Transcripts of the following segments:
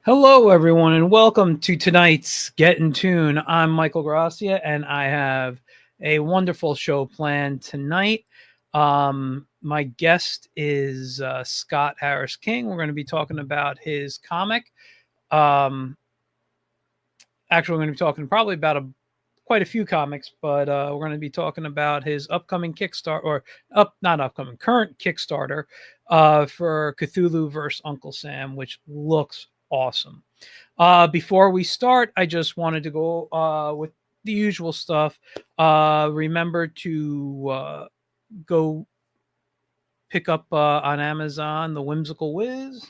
Hello, everyone, and welcome to tonight's Get in Tune. I'm Michael Gracia, and I have a wonderful show planned tonight. My guest is Scott Harris King. We're going to be talking about his comic. Um, Actually, we're going to be talking probably about quite a few comics, but we're going to be talking about his upcoming Kickstarter, or not upcoming, current Kickstarter for Cthulhu vs. Uncle Sam, which looks awesome. Before we start, I just wanted to go with the usual stuff. Remember to go pick up on Amazon The Whimsical Whiz.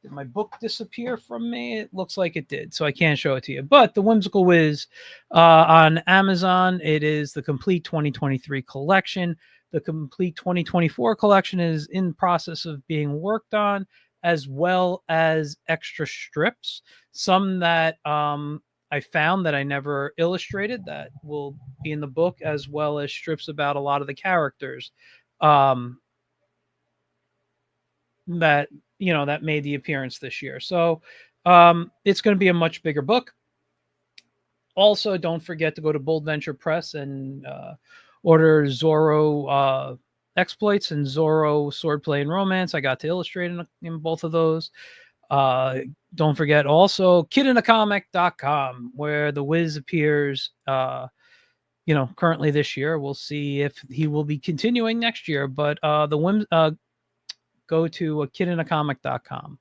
Did my book disappear from me? It looks like it did, so I can't show it to you. But The Whimsical Whiz on Amazon, it is the complete 2023 collection. The complete 2024 collection is in process of being worked on, as well as extra strips. Some that I found that I never illustrated that will be in the book, as well as strips about a lot of the characters. That that made the appearance this year. So it's going to be a much bigger book. Also, don't forget to go to Bold Venture Press and order Zorro Exploits and Zorro Swordplay and Romance. I got to illustrate in both of those. Don't forget also kidinacomic.com, where the Wiz appears currently this year. We'll see if he will be continuing next year, but go to kidinacomic.com,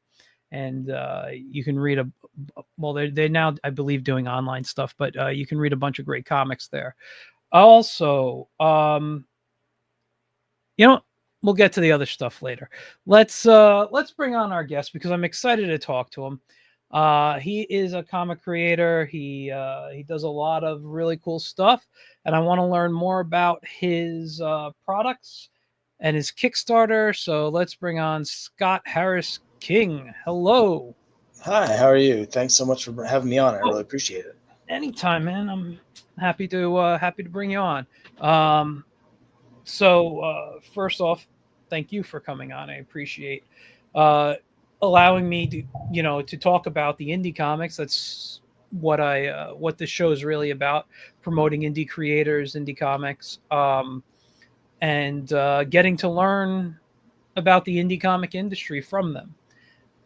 and you can read they're now, I believe, doing online stuff, but you can read a bunch of great comics there. Also, we'll get to the other stuff later. Let's bring on our guest, because I'm excited to talk to him. He is a comic creator. He does a lot of really cool stuff, and I want to learn more about his products and his Kickstarter. So let's bring on Scott Harris King. Hello. Hi, how are you? Thanks so much for having me on. I Oh, really appreciate it. anytime, man. I'm happy to bring you on. So first off, thank you for coming on. I appreciate uh, allowing me to talk about the indie comics. That's what this show is really about: promoting indie creators, indie comics, and getting to learn about the indie comic industry from them.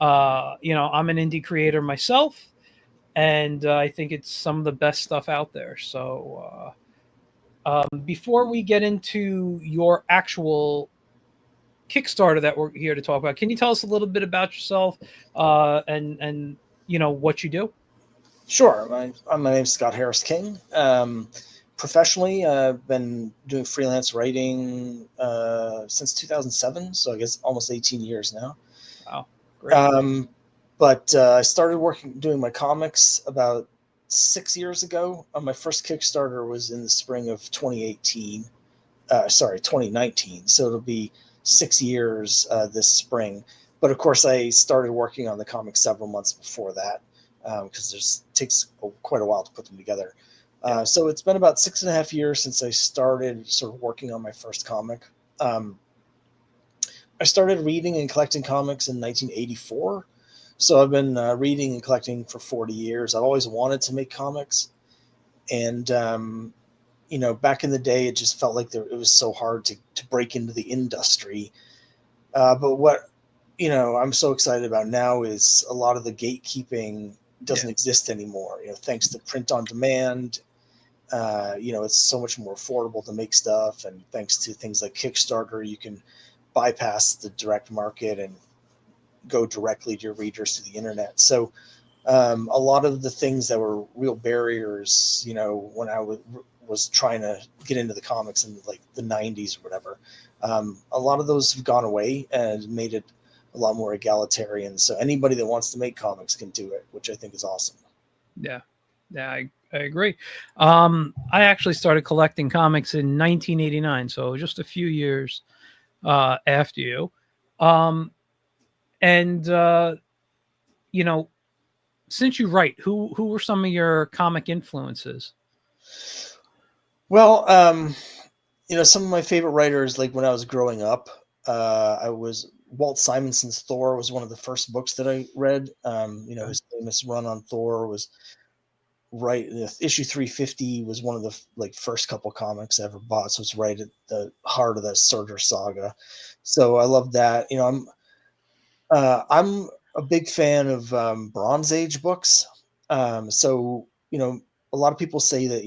I'm an indie creator myself, and I think it's some of the best stuff out there. So before we get into your actual Kickstarter that we're here to talk about, can you tell us a little bit about yourself and what you do? Sure. My name's Scott Harris King. Professionally, I've been doing freelance writing since 2007, so I guess almost 18 years now. Wow, great. But I started doing my comics about 6 years ago. My first Kickstarter was in the spring of 2018. 2019. So it'll be 6 years this spring. But of course, I started working on the comics several months before that because it takes quite a while to put them together. So it's been about 6.5 years since I started sort of working on my first comic. I started reading and collecting comics in 1984. So I've been reading and collecting for 40 years. I've always wanted to make comics. And back in the day, it just felt like it was so hard to break into the industry. But what, I'm so excited about now is a lot of the gatekeeping doesn't exist anymore. Thanks to print on demand, it's so much more affordable to make stuff. And thanks to things like Kickstarter, you can bypass the direct market and go directly to your readers through the internet. So a lot of the things that were real barriers, when I was trying to get into the comics in like the 90s or whatever, a lot of those have gone away and made it a lot more egalitarian. So anybody that wants to make comics can do it, which I think is awesome. Yeah, I agree. I actually started collecting comics in 1989, so just a few years after you. And since you write, who were some of your comic influences? Well, some of my favorite writers, like when I was growing up, I was Walt Simonson's Thor was one of the first books that I read. Okay. His famous run on Thor was right. Issue 350 was one of the like first couple comics I ever bought, so it's right at the heart of the Surtur saga. So I love that. I'm a big fan of Bronze Age books. So a lot of people say that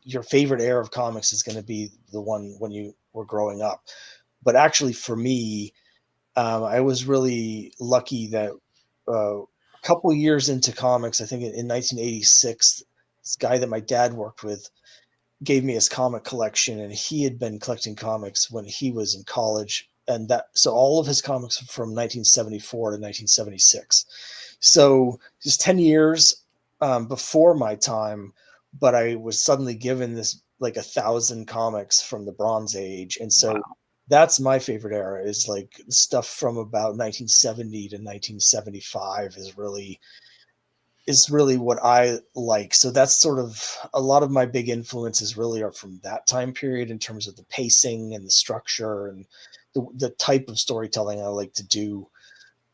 your favorite era of comics is going to be the one when you were growing up. But actually, for me, I was really lucky that a couple years into comics, I think in 1986, this guy that my dad worked with gave me his comic collection, and he had been collecting comics when he was in college, and that so all of his comics from 1974 to 1976. So just 10 years before my time, but I was suddenly given this like 1,000 comics from the Bronze Age, and so Wow. that's my favorite era is like stuff from about 1970 to 1975 is really what I like. So that's sort of a lot of my big influences really are from that time period in terms of the pacing and the structure and the type of storytelling I like to do.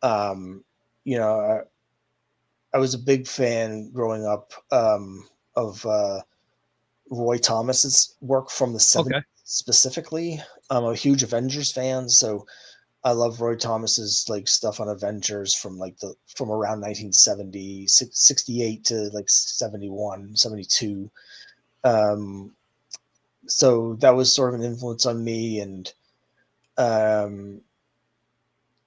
Um, you know, I was a big fan growing up of Roy Thomas's work from the 70s Okay. specifically. I'm a huge Avengers fan, so I love Roy Thomas's like stuff on Avengers from like the from around 1970, 68 to like 71, 72. Um, so that was sort of an influence on me. And um,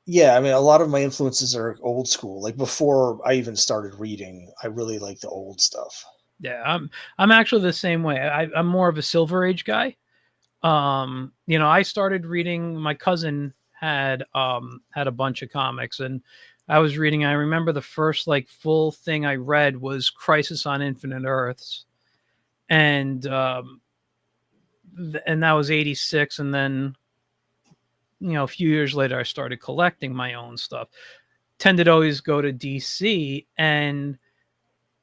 yeah, I mean, a lot of my influences are old school. Like before I even started reading, I really like the old stuff. Yeah, I'm actually the same way. I'm more of a Silver Age guy. I started reading. My cousin had a bunch of comics, and I was reading. I remember the first like full thing I read was Crisis on Infinite Earths, and and that was '86. And then a few years later, I started collecting my own stuff. Tended to always go to DC, and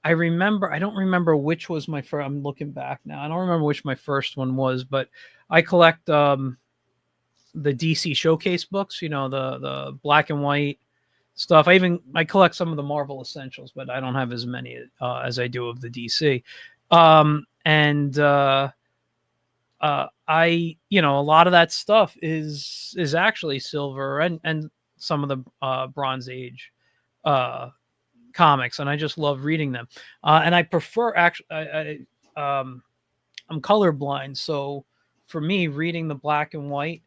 I don't remember which was my first. I'm looking back now. I don't remember which my first one was, but I collect the DC showcase books, the black and white stuff. I collect some of the Marvel Essentials, but I don't have as many as I do of the DC. And a lot of that stuff is actually silver and some of the Bronze Age uh, comics, and I just love reading them. And I prefer actually, I'm colorblind, so for me, reading the black and white,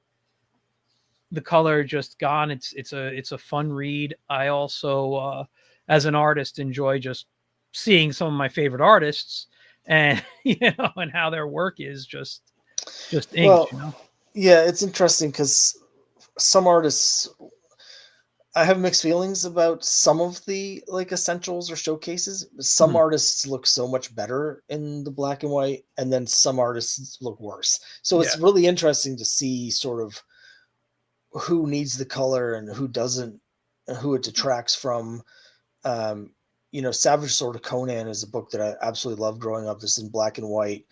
the color just gone. It's a fun read. I also, as an artist, enjoy just seeing some of my favorite artists, and and how their work is just inked. Well, yeah, it's interesting because some artists I have mixed feelings about some of the like essentials or showcases. Some Mhm. artists look so much better in the black and white, and then some artists look worse. So Yeah, it's really interesting to see sort of who needs the color and who doesn't, and who it detracts from. Um, Savage Sword of Conan is a book that I absolutely love growing up. This in black and white,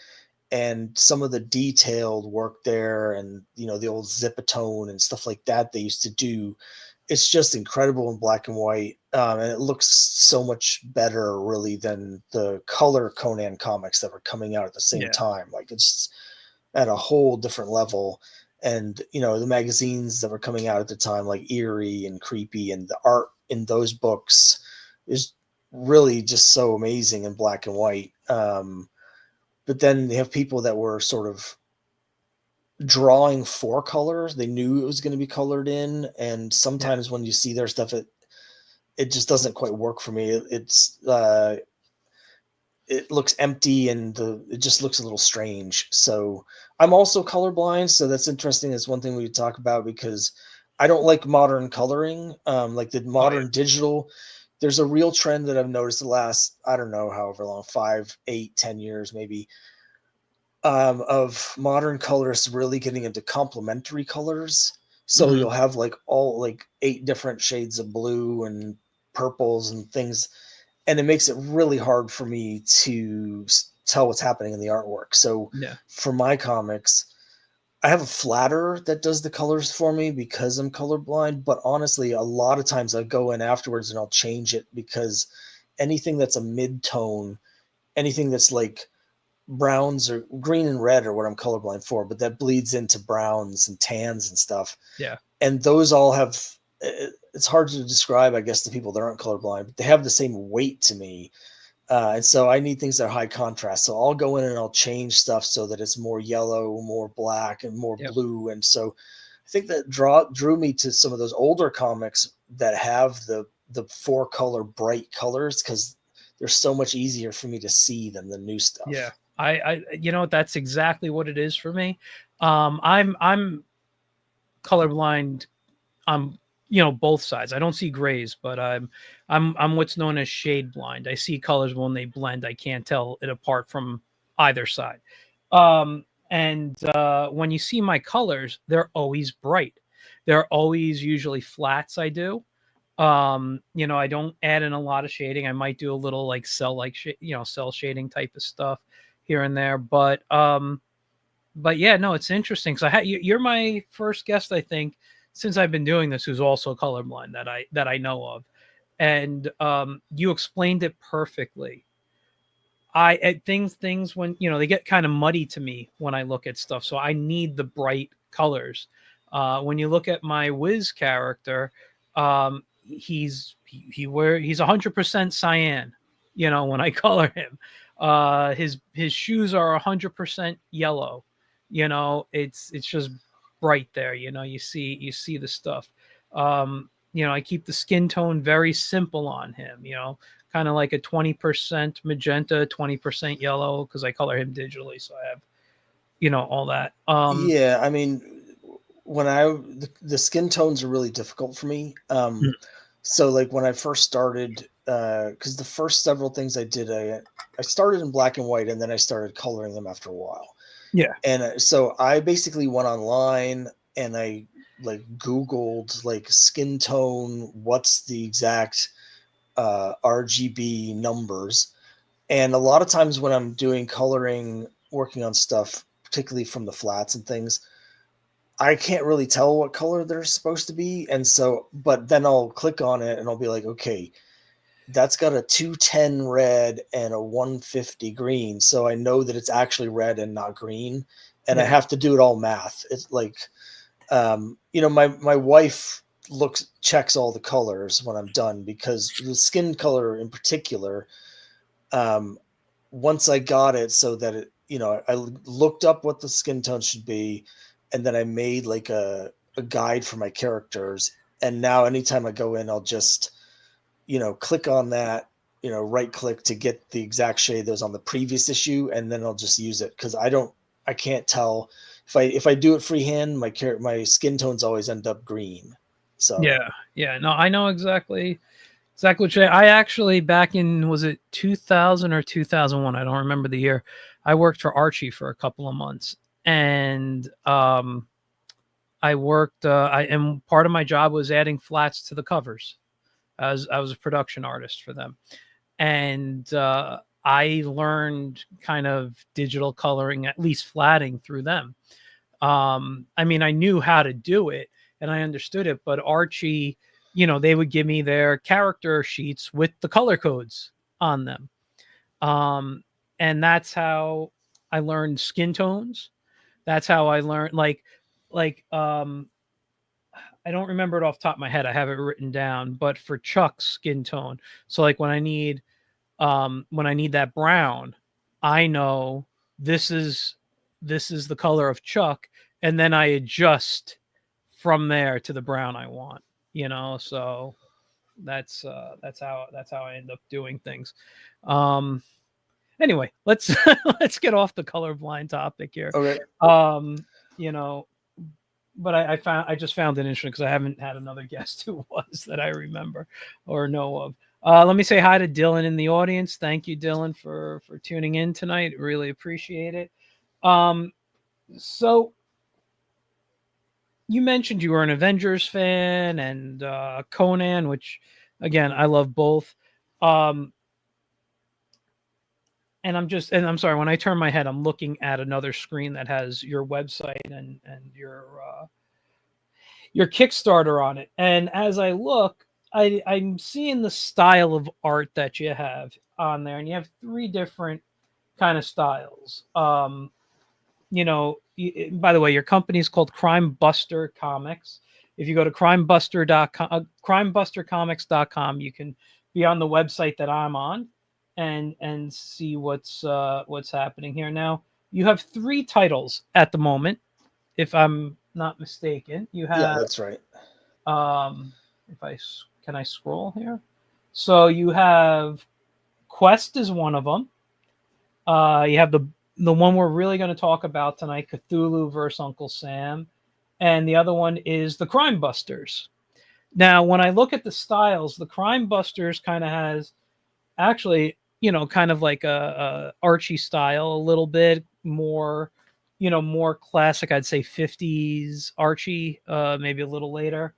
and some of the detailed work there, and the old zipatone and stuff like that they used to do, it's just incredible in black and white, and it looks so much better really than the color Conan comics that were coming out at the same yeah, time. Like it's at a whole different level. And the magazines that were coming out at the time, like Eerie and Creepy, and the art in those books is really just so amazing in black and white. But then they have people that were sort of drawing for colors. They knew it was going to be colored in, and yeah, sometimes when you see their stuff, it just doesn't quite work for me. It looks empty, and it just looks a little strange. So I'm also colorblind, so that's interesting. That's one thing we talk about because I don't like modern coloring, like the oh yeah, modern digital. There's a real trend that I've noticed the last, I don't know, however long, 5, 8, 10 years maybe, of modern colorists really getting into complementary colors. So hmm you'll have like all like 8 different shades of blue and purples and things, and it makes it really hard for me to tell what's happening in the artwork. So yeah, for my comics, I have a flatter that does the colors for me because I'm colorblind, but honestly, a lot of times I go in afterwards and I'll change it because anything that's a mid-tone, anything that's like browns or green and red are what I'm colorblind for, but that bleeds into browns and tans and stuff. Yeah. And those all have, it's hard to describe, I guess, to people that aren't colorblind, but they have the same weight to me. And so I need things that are high contrast. So I'll go in and I'll change stuff so that it's more yellow, more black, and more Yep. blue. And so I think that drew me to some of those older comics that have the four color bright colors because they're so much easier for me to see than the new Yeah. stuff. You know, that's exactly what it is for me. I'm colorblind on, you know, both sides. I don't see grays, but I'm what's known as shade blind. I see colors when they blend. I can't tell it apart from either side. And when you see my colors, they're always bright. They're always usually flats. I do. You know, I don't add in a lot of shading. I might do a little like cell shading type of stuff here and there, but yeah, no, it's interesting because you're my first guest, I think, since I've been doing this, who's also colorblind that I know of, and you explained it perfectly. Things when you know they get kind of muddy to me when I look at stuff, so I need the bright colors. When you look at my Wiz character, he's 100% cyan. You know, when I color him, his shoes are 100% yellow. You know, it's just bright there. You know, you see the stuff. You know, I keep the skin tone very simple on him. You know, kind of like a 20% magenta, 20% yellow because I color him digitally, so I have, you know, all that. Yeah, I mean, the skin tones are really difficult for me. Mm. So like when I first started, because the first several things I did, I started in black and white, and then I started coloring them after a while. Yeah, And so I basically went online and I like Googled like skin tone, what's the exact RGB numbers. And a lot of times when I'm doing coloring, working on stuff, particularly from the flats and things, I can't really tell what color they're supposed to be. And so, but then I'll click on it and I'll be like, okay, that's got a 210 red and a 150 green. So I know that it's actually red and not green. And I yeah, have to do it all math. It's like, my wife checks all the colors when I'm done because the skin color in particular, um, once I got it so that I looked up what the skin tone should be, and then I made like a guide for my characters. And now anytime I go in, I'll just, click on that, right click to get the exact shade that was on the previous issue, and then I'll just use it because I can't tell if I do it freehand, my skin tones always end up green. So yeah, yeah. No, I know exactly what I actually back in was it 2000 or 2001? I don't remember the year. I worked for Archie for a couple of months, and I worked. And part of my job was adding flats to the covers. I was a production artist for them, and I learned kind of digital coloring, at least flatting through them. I mean, I knew how to do it and I understood it, but Archie, you know, they would give me their character sheets with the color codes on them. Um, and that's how I learned skin tones. That's how I learned like I don't remember it off the top of my head. I have it written down, but for Chuck's skin tone. So like when I need that brown, I know this is this is the color of Chuck, and then I adjust from there to the brown I want. You know, so that's how I end up doing things. Um, anyway, let's let's get off the colorblind topic here. okay, You know, but I just found it interesting because I haven't had another guest who was that I remember or know of. Let me say hi to Dylan in the audience. Thank you, Dylan, for tuning in tonight. Really appreciate it. Um, so you mentioned you were an Avengers fan and Conan, which again I love both. Um, and I'm sorry, when I turn my head, I'm looking at another screen that has your website and your Kickstarter on it. And as I look, I'm seeing the style of art that you have on there, and you have three different kind of styles. By the way, your company is called Crime Buster Comics. If you go to crimebustercomics.com, you can be on the website that I'm on and see what's happening here. Now, you have three titles at the moment, if I'm not mistaken. You Yeah, have that's right. if I can I scroll here? So you have Quest is one of them. You have the one we're really going to talk about tonight, Cthulhu versus Uncle Sam, and the other one is the Crime Busters. Now, when I look at the styles, the Crime Busters kind of has actually, kind of like a Archie style, a little bit more, more classic. I'd say 50s Archie, maybe a little later.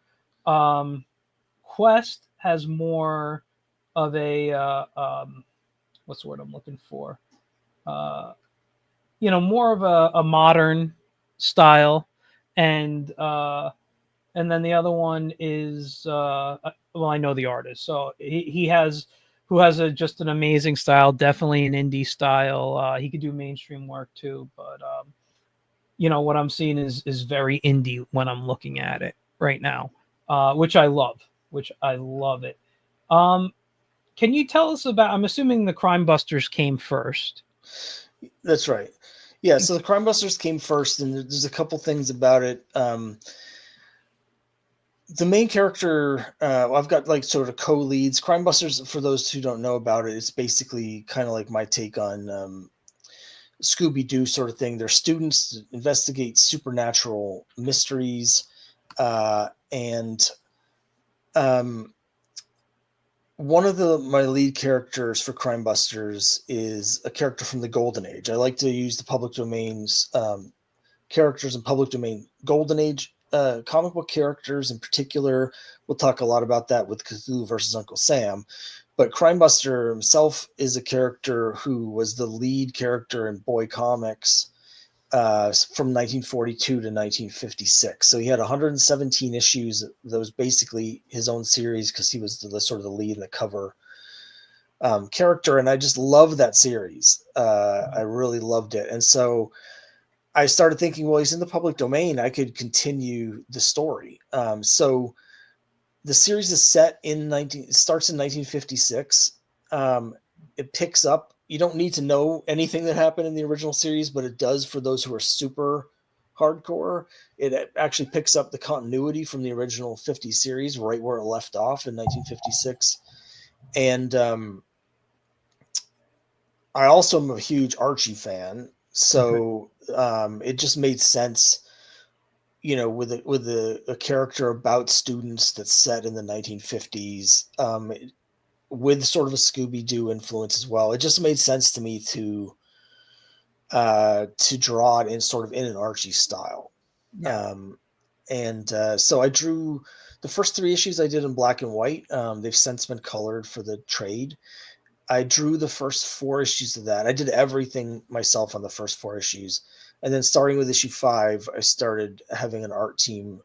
Um, Quest has more of a what's the word I'm looking for? Uh, more of a modern style, and then the other one is well, I know the artist, so he has who has just an amazing style, definitely an indie style. He could do mainstream work too, but what I'm seeing is very indie when I'm looking at it right now, which I love, which I love it. Um, can you tell us about? I'm assuming the Crime Busters came first. That's right. Yeah, so the Crime Busters came first, and there's a couple things about it. The main character, I've got like sort of co-leads. Crime Busters, for those who don't know about it, it's basically kind of like my take on Scooby Doo sort of thing. They're students that investigate supernatural mysteries, and um, one of my lead characters for Crime Busters is a character from the Golden Age. I like to use the public domains characters in public domain Golden Age comic book characters in particular. We'll talk a lot about that with Cthulhu versus Uncle Sam. But Crimebuster himself is a character who was the lead character in Boy Comics from 1942 to 1956. So he had 117 issues. That was basically his own series because he was the sort of the lead in the cover character. And I just love that series. I really loved it. And so I started thinking, well, he's in the public domain. I could continue the story. So the series is set in starts in 1956. It picks up. You don't need to know anything that happened in the original series, but it does for those who are super hardcore. It actually picks up the continuity from the original 50 series right where it left off in 1956. And I also am a huge Archie fan, so it just made sense, with a character about students that's set in the 1950s, with sort of a Scooby Doo influence as well. It just made sense to me to draw it in sort of in an Archie style. Yeah. So I drew the first three issues I did in black and white. They've since been colored for the trade. I drew the first four issues of that. I did everything myself on the first four issues. And then starting with issue 5, I started having an art team,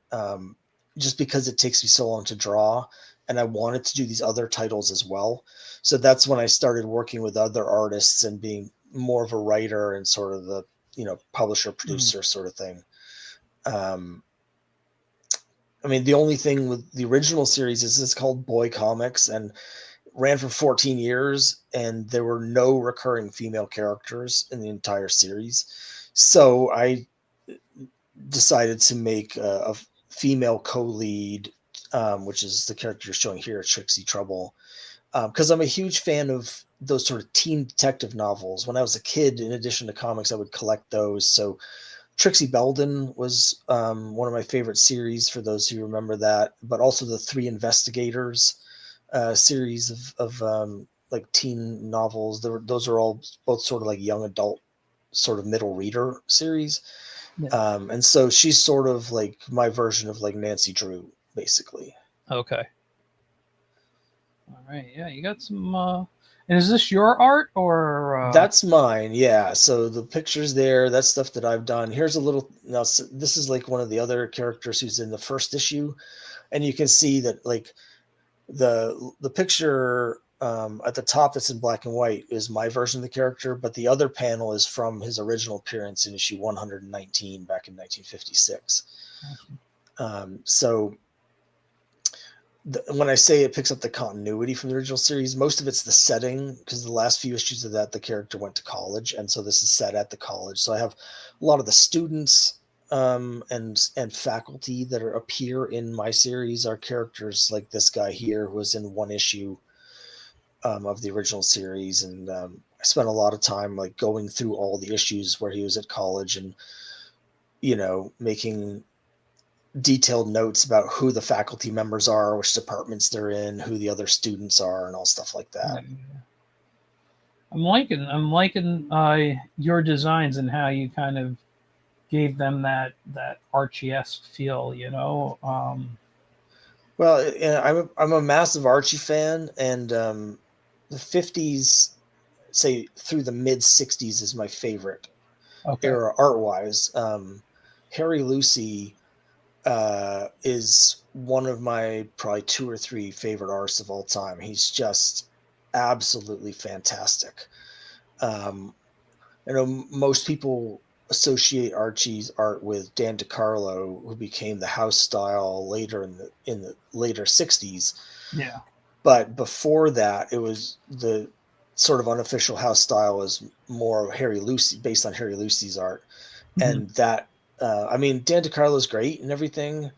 just because it takes me so long to draw. And I wanted to do these other titles as well. So that's when I started working with other artists and being more of a writer and sort of the, publisher, producer sort of thing. I mean, the only thing with the original series is it's called Boy Comics, and ran for 14 years, and there were no recurring female characters in the entire series. So I decided to make a female co-lead, which is the character you're showing here, Trixie Trouble, because I'm a huge fan of those sort of teen detective novels. When I was a kid, in addition to comics, I would collect those. So Trixie Belden was one of my favorite series, for those who remember that, but also the Three Investigators series of like teen novels. Those are all both sort of like young adult, sort of middle reader series. Yeah. And so she's sort of like my version of like Nancy Drew, basically. Okay. All right. Yeah, you got some. And is this your art or? That's mine, yeah. So the pictures there, that's stuff that I've done. Here's a little. Now, this is like one of the other characters who's in the first issue, and you can see that like the picture at the top that's in black and white is my version of the character, but the other panel is from his original appearance in issue 119 back in 1956. Awesome. So when I say it picks up the continuity from the original series, most of it's the setting, because the last few issues of that, the character went to college, and so this is set at the college. So I have a lot of the students and faculty that appear in my series are characters like this guy here, who was in one issue of the original series, and I spent a lot of time like going through all the issues where he was at college, and making detailed notes about who the faculty members are, which departments they're in, who the other students are, and all stuff like that. Yeah. I'm liking your designs and how you kind of gave them that Archie-esque feel. Well, I'm a massive Archie fan, and the 50s, say through the mid 60s, is my favorite Okay. era art wise. Harry Lucy is one of my probably two or three favorite artists of all time. He's just absolutely fantastic. I know most people associate Archie's art with Dan DeCarlo, who became the house style later in the later 60s. Yeah. But before that, it was the sort of unofficial house style was more Harry Lucy, based on Harry Lucy's art. Mm-hmm. And that, I mean, Dan DeCarlo is great and everything,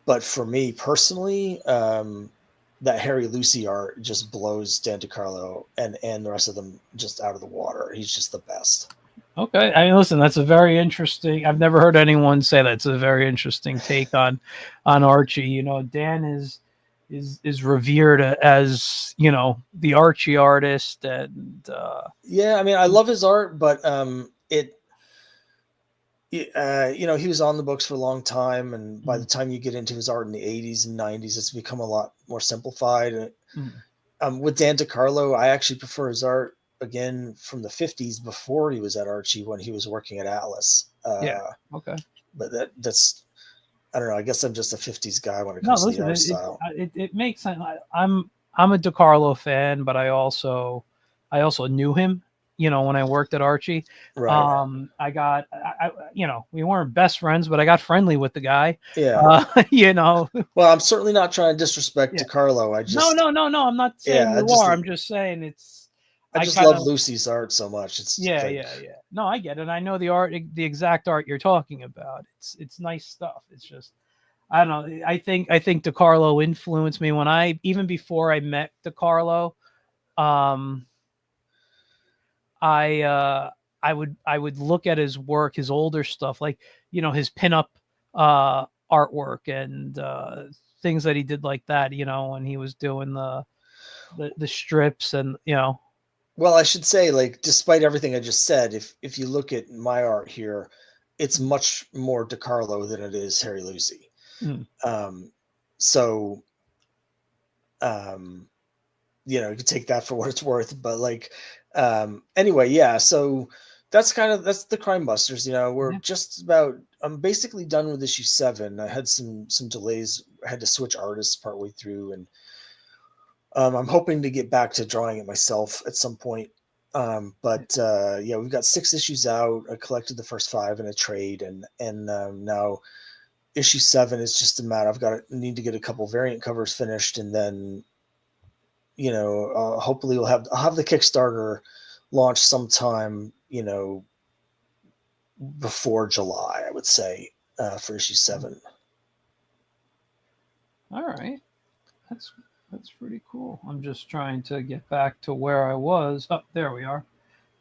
but for me personally, that Harry Lucy art just blows Dan DeCarlo and the rest of them just out of the water. He's just the best. Okay. I mean, listen, that's a very interesting. I've never heard anyone say that's a very interesting take on Archie. Dan is revered as the Archie artist, and Yeah, I mean, I love his art, but he was on the books for a long time, and by the time you get into his art in the 80s and 90s, it's become a lot more simplified. With Dan DeCarlo, I actually prefer his art again from the 50s, before he was at Archie, when he was working at Atlas. yeah. Okay. But that's, I don't know. I guess I'm just a 50s guy when it No, comes to the listen, art it it, style. it, it makes sense. I'm a DeCarlo fan, but I also knew him. When I worked at Archie, Right. we weren't best friends, but I got friendly with the guy. Yeah. Well, I'm certainly not trying to disrespect Yeah. DeCarlo. No. I'm not saying Yeah, you are. I'm just saying I I just kind love of, Lucy's art so much. It's yeah, like, yeah, yeah. No, I get it. I know the exact art you're talking about. It's nice stuff. It's just, I don't know. I think DeCarlo influenced me when even before I met DeCarlo. Um, I would look at his work, his older stuff, like his pinup artwork and things that he did like that. When he was doing the strips and well, I should say, like, despite everything I just said, if you look at my art here, it's much more DeCarlo than it is Harry Lucy. mm, Um, so, um, you can take that for what it's worth. But like, anyway, yeah. So that's the Crime Busters. We're yeah. just about. I'm basically done with issue 7. I had some delays. I had to switch artists partway through, and I'm hoping to get back to drawing it myself at some point. But yeah, we've got 6 issues out. I collected the first 5 in a trade, and now issue 7 is just a matter. Need to get a couple variant covers finished, and then hopefully I'll have the Kickstarter launch sometime before July, I would say, for issue 7. All right, that's that's pretty cool. I'm just trying to get back to where I was. Oh, there we are.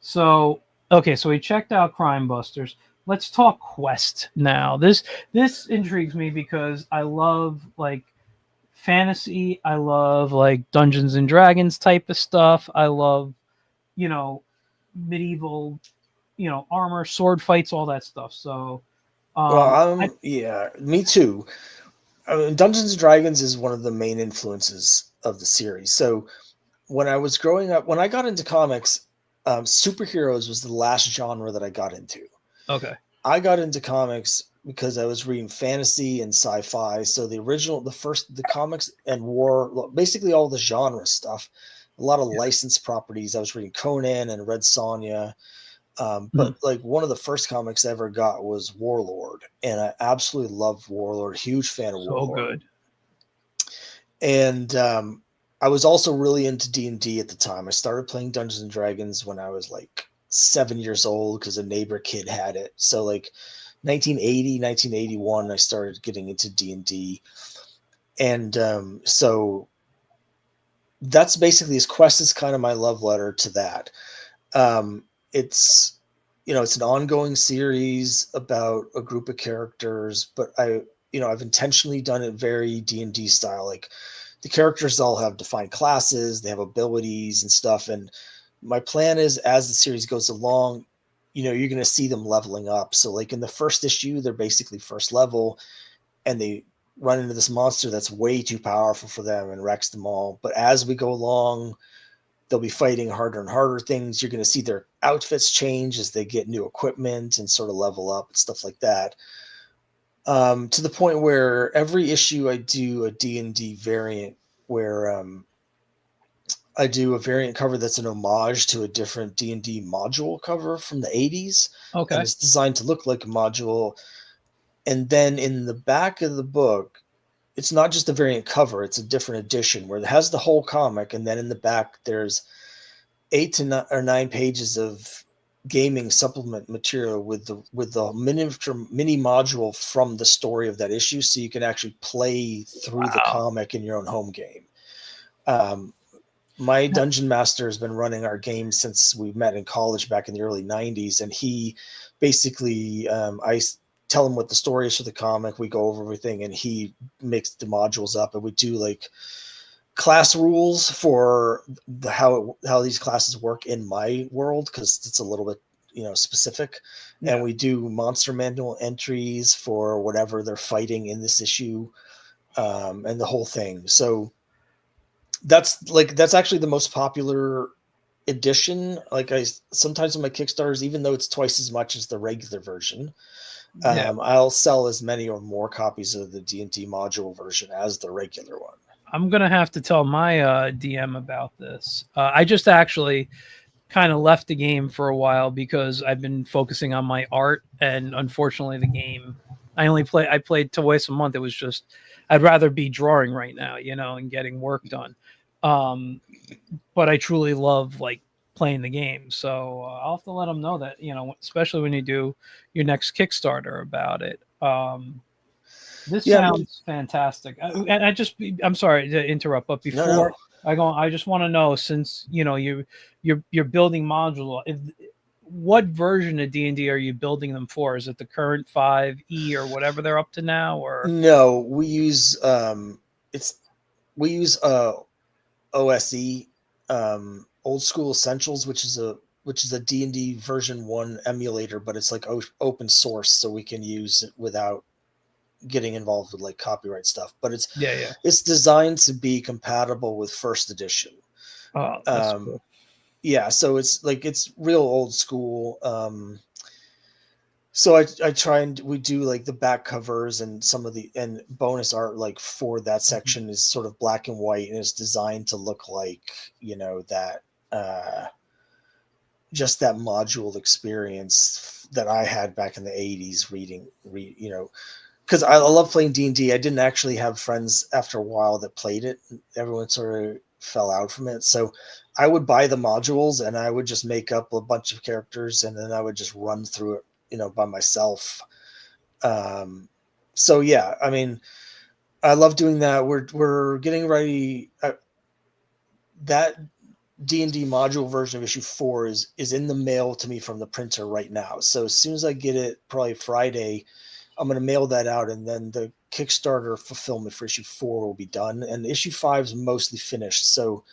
So okay, so we checked out Crime Busters. Let's talk Quest now. This intrigues me because I love like fantasy. I love like Dungeons and Dragons type of stuff. I love you know medieval armor, sword fights, all that stuff. So Well, I yeah, me too. Dungeons and Dragons is one of the main influences of the series. So when I was growing up, when I got into comics, superheroes was the last genre that I got into. Okay. I got into comics because I was reading fantasy and sci-fi. So the comics and war, basically all the genre stuff, a lot of licensed properties. I was reading Conan and Red Sonja. But Mhm. like one of the first comics I ever got was Warlord, and I absolutely loved Warlord. Huge fan of So Warlord, good. and I was also really into D&D at the time. I started playing Dungeons and Dragons when I was like 7 years old because a neighbor kid had it. So like 1980, 1981, I started getting into D&D, and so that's basically his quest is kind of my love letter to that. It's it's an ongoing series about a group of characters, but I've intentionally done it very D&D style. Like the characters all have defined classes, they have abilities and stuff, and my plan is as the series goes along, you're going to see them leveling up. So like in the first issue, they're basically first level, and they run into this monster that's way too powerful for them and wrecks them all. But as we go along, they'll be fighting harder and harder things. You're going to see their outfits change as they get new equipment and sort of level up and stuff like that. To the point where every issue I do a D&D variant where I do a variant cover that's an homage to a different D&D module cover from the 80s, and Okay. it's designed to look like a module. And then in the back of the book, it's not just a variant cover, it's a different edition where it has the whole comic, and then in the back there's 8 to 9 pages of gaming supplement material with the mini module from the story of that issue, so you can actually play through the Wow. comic in your own home game. Um, my dungeon master has been running our game since we met in college back in the early 90s, and he basically tell him what the story is for the comic, we go over everything, and he makes the modules up, and we do like class rules for how these classes work in my world because it's a little bit specific, and Yeah. we do monster manual entries for whatever they're fighting in this issue, and the whole thing. So that's actually the most popular edition. Like I sometimes on my Kickstarters, even though it's twice as much as the regular version, Yeah. I'll sell as many or more copies of the D&D module version as the regular one. I'm gonna have to tell my DM about this. I just actually kind of left the game for a while because I've been focusing on my art, and unfortunately, the game I played twice a month. It was just I'd rather be drawing right now, and getting work done. Um, but I truly love like playing the game, so I'll have to let them know that especially when you do your next Kickstarter about it. This Yeah, I mean, sounds fantastic. And I'm sorry to interrupt, but no, before no. I just want to know, since you're building module, what version of D&D are you building them for? Is it the current 5e or whatever they're up to now, or No, it's we use OSE, Old School Essentials, which is a D&D version 1 emulator, but it's like open source, so we can use it without getting involved with like copyright stuff. But it's yeah, yeah. it's designed to be compatible with first edition. Oh, that's Um, cool. yeah, so it's real old school. So I try and we do like the back covers and some of the and bonus art like for that Mhm. section is sort of black and white, and it's designed to look like that uh just that module experience that I had back in the 80s because I love playing D&D. I didn't actually have friends after a while that played it. Everyone sort of fell out from it. So I would buy the modules and I would just make up a bunch of characters and then I would just run through it, by myself. Um, so yeah, I mean, I love doing that. We're getting ready. That D&D module version of issue 4 is in the mail to me from the printer right now. So as soon as I get it, probably Friday, I'm going to mail that out, and then the Kickstarter fulfillment for issue 4 will be done, and issue 5 is mostly finished. So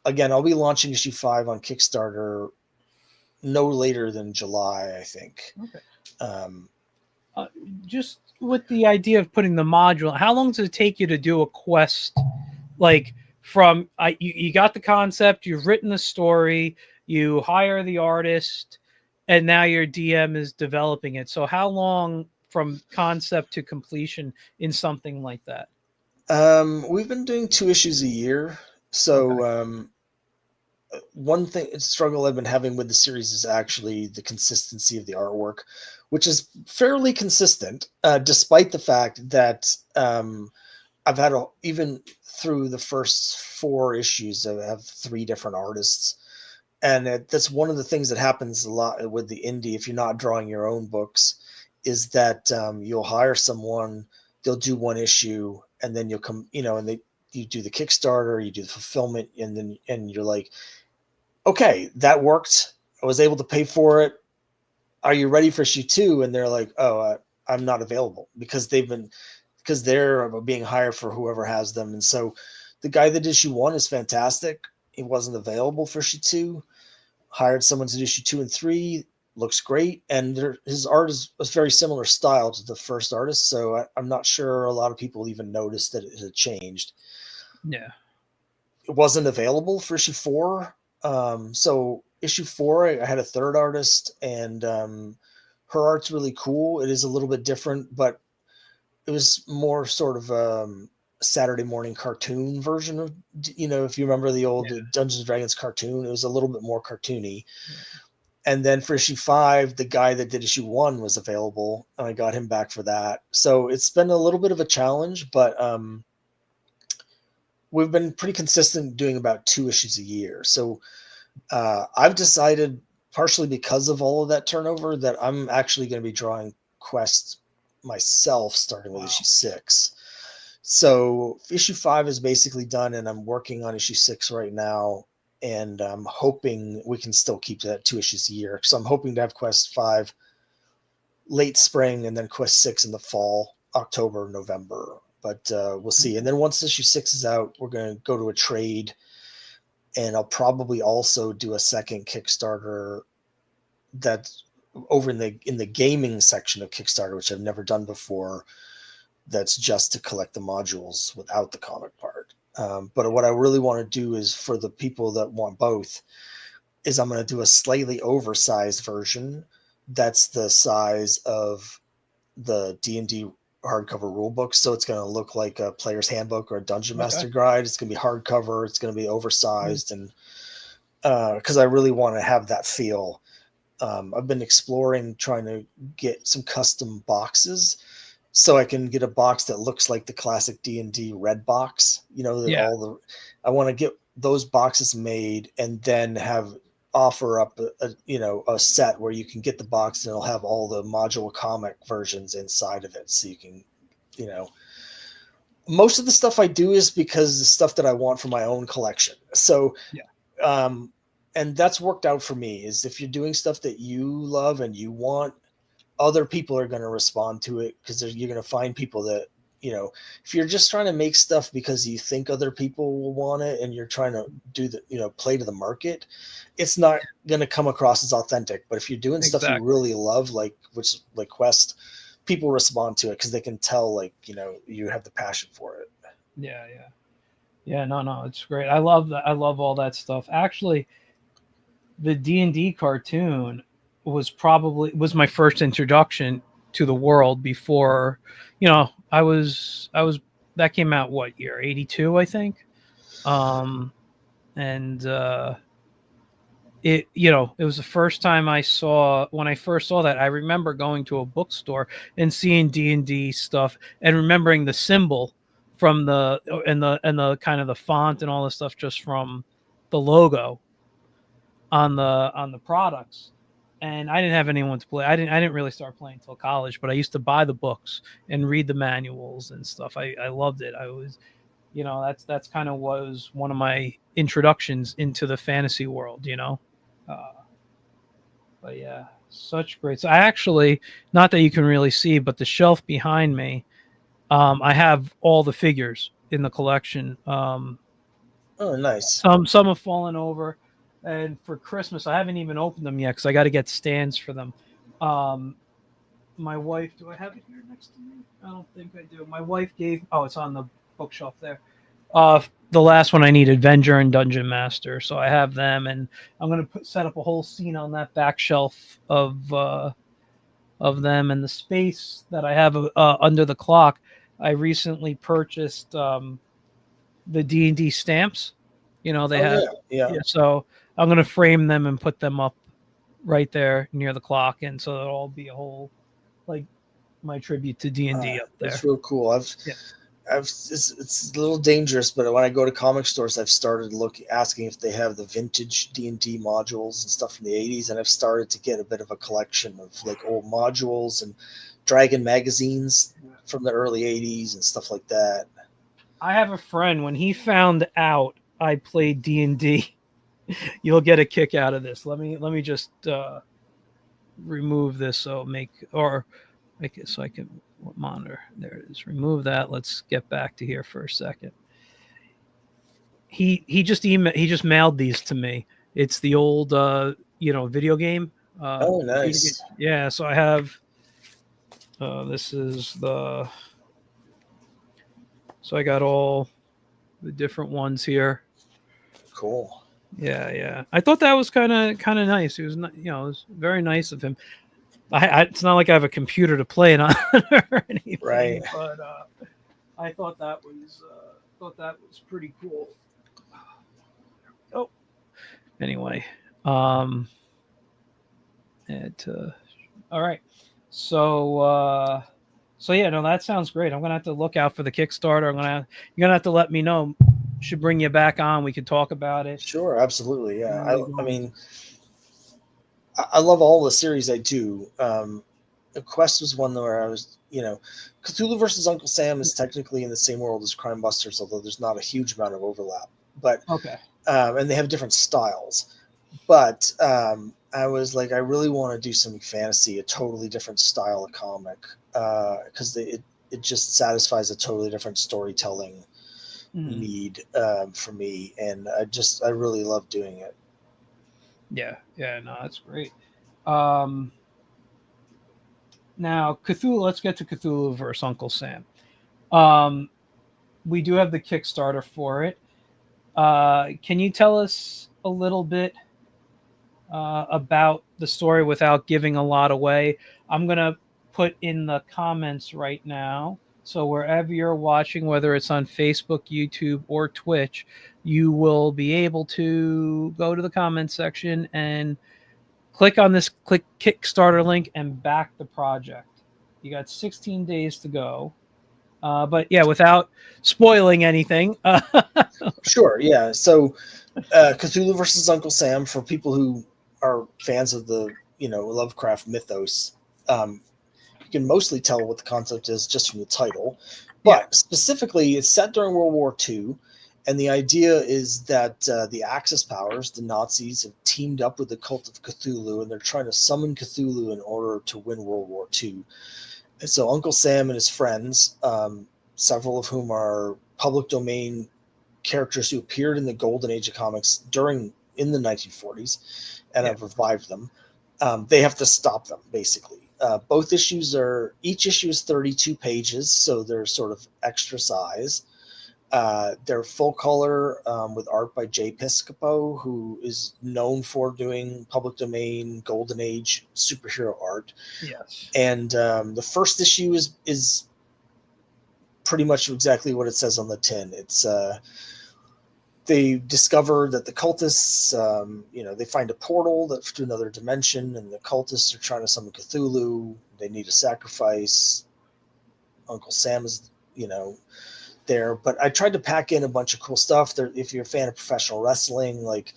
again, I'll be launching issue 5 on Kickstarter no later than July, I think. Okay. Um, Uh, just with the idea of putting the module, how long does it take you to do a quest? Like from you got the concept, you've written the story, you hire the artist, and now your DM is developing it. So how long from concept to completion in something like that? We've been doing 2 issues a year. Okay. So one thing struggle I've been having with the series is actually the consistency of the artwork, which is fairly consistent, despite the fact that I've had even through the first 4 issues, I have 3 different artists, and that's one of the things that happens a lot with the indie. If you're not drawing your own books, is that you'll hire someone, they'll do 1 issue, and then you'll come, and you do the Kickstarter, you do the fulfillment, and you're like, okay, that worked. I was able to pay for it. Are you ready for issue 2? And they're like, oh, I'm not available because they're being hired for whoever has them. And so the guy that did issue 1 is fantastic. He wasn't available for issue 2. Hired someone to do issue 2 and 3. Looks great, and his art is a very similar style to the first artist. So I'm not sure a lot of people even noticed that it had changed. Yeah. It wasn't available for issue 4. So issue 4, I had a third artist, and her art's really cool. It is a little bit different, but it was more sort of Saturday morning cartoon version of, if you remember the old Yeah. Dungeons and Dragons cartoon, it was a little bit more cartoony. And then for issue 5, the guy that did issue 1 was available, and I got him back for that. So it's been a little bit of a challenge, but we've been pretty consistent doing about 2 issues a year. So I've decided, partially because of all of that turnover, that I'm actually going to be drawing quests myself starting with Wow. issue 6. So issue 5 is basically done, and I'm working on issue 6 right now, and I'm hoping we can still keep that 2 issues a year. So I'm hoping to have quest 5 late spring, and then quest 6 in the fall, October, November. But we'll see. And then once issue 6 is out, we're going to go to a trade, and I'll probably also do a second Kickstarter that's over in the gaming section of Kickstarter, which I've never done before. That's just to collect the modules without the comic part. But what I really want to do is, for the people that want both, is I'm going to do a slightly oversized version that's the size of the D&D hardcover rule book. So it's going to look like a player's handbook or a dungeon Okay. master guide. It's going to be hardcover. It's going to be oversized. And because I really want to have that feel. I've been exploring trying to get some custom boxes, so I can get a box that looks like the classic D&D red box. That Yeah. I want to get those boxes made, and then offer up a set where you can get the box and it'll have all the module comic versions inside of it, so you can, you know, most of the stuff I do is because the stuff that I want for my own collection. So Yeah. um, and that's worked out for me. Is if you're doing stuff that you love and you want, other people are going to respond to it, because you're going to find people that, if you're just trying to make stuff because you think other people will want it, and you're trying to do play to the market, it's not going to come across as authentic. But if you're doing stuff you Exactly. really love, like Quest, people respond to it because they can tell, you have the passion for it. Yeah. Yeah. Yeah. No. No. It's great. I love that. I love all that stuff. Actually, the D&D cartoon was my first introduction to the world before, I was that came out what year? 82, I think. Um and it was the first time when I first saw that. I remember going to a bookstore and seeing D&D stuff and remembering the symbol from the kind of the font and all the stuff just from the logo on the products. And I didn't have anyone to play. I didn't really start playing until college, but I used to buy the books and read the manuals and stuff. I loved it. I was, that's kind of was one of my introductions into the fantasy world. Uh, but yeah, such great. So I actually, not that you can really see, but the shelf behind me, I have all the figures in the collection. Oh, nice. Some have fallen over, and for Christmas I haven't even opened them yet because I got to get stands for them. Um, my wife. Do I have it here next to me? I don't think I do. My wife gave. Oh, it's on the bookshelf there. The last one I need, Avenger and Dungeon Master. So I have them, and I'm gonna set up a whole scene on that back shelf of them, and the space that I have under the clock. I recently purchased the D&D stamps. You know, they Oh have, yeah, yeah. yeah, so I'm going to frame them and put them up right there near the clock, and so it'll all be a whole, like, my tribute to D&D up That's there. real cool. Yeah. It's a little dangerous, but when I go to comic stores, I've started asking if they have the vintage D&D modules and stuff from the '80s, and I've started to get a bit of a collection of like old modules and Dragon magazines from the early '80s and stuff like that. I have a friend, when he found out I played D&D, you'll get a kick out of this. Let me just remove this so make or make it so I can monitor. There it is. Remove that. Let's get back to here for a second. He just mailed these to me. It's the old video game. Oh, nice. Yeah, so I have this is the so I got all the different ones here. Cool. Yeah, yeah. I thought that was kind of nice. It was it was very nice of him. It's not like I have a computer to play it on or anything, Right. but I thought that was pretty cool. Oh, anyway, it all right. So yeah, no, that sounds great. I'm gonna have to look out for the Kickstarter. You're gonna have to let me know. Should bring you back on. We could talk about it. Sure, absolutely. Yeah. Really I going. mean, I love all the series I do. The Quest was one where I was, Cthulhu versus Uncle Sam is technically in the same world as Crime Busters, although there's not a huge amount of overlap. But Okay. and they have different styles. But I was like, I really want to do something fantasy, a totally different style of comic, because it just satisfies a totally different storytelling need for me, and I really love doing it. Yeah, yeah, no, that's great. Now Cthulhu. Let's get to Cthulhu versus Uncle Sam. Um, we do have the Kickstarter for it. Can you tell us a little bit about the story without giving a lot away? I'm gonna put in the comments right now. So wherever you're watching, whether it's on Facebook, YouTube, or Twitch, you will be able to go to the comments section and click Kickstarter link and back the project. You got 16 days to go. But yeah, without spoiling anything. Sure, yeah. So, Cthulhu versus Uncle Sam, for people who are fans of the Lovecraft mythos, you can mostly tell what the concept is just from the title. But Yeah. specifically, it's set during World War II, and the idea is that the Axis powers, the Nazis, have teamed up with the cult of Cthulhu, and they're trying to summon Cthulhu in order to win World War II. And so Uncle Sam and his friends, several of whom are public domain characters who appeared in the golden age of comics in the 1940s and Yeah. have revived them, they have to stop them, basically. Each issue is 32 pages, so they're sort of extra size. They're full color, with art by Jay Piscopo, who is known for doing public domain golden age superhero art. Yes. And the first issue is pretty much exactly what it says on the tin. It's they discover that the cultists, they find a portal that's to another dimension, and the cultists are trying to summon Cthulhu. They need a sacrifice. Uncle Sam is, there. But I tried to pack in a bunch of cool stuff. There, if you're a fan of professional wrestling, like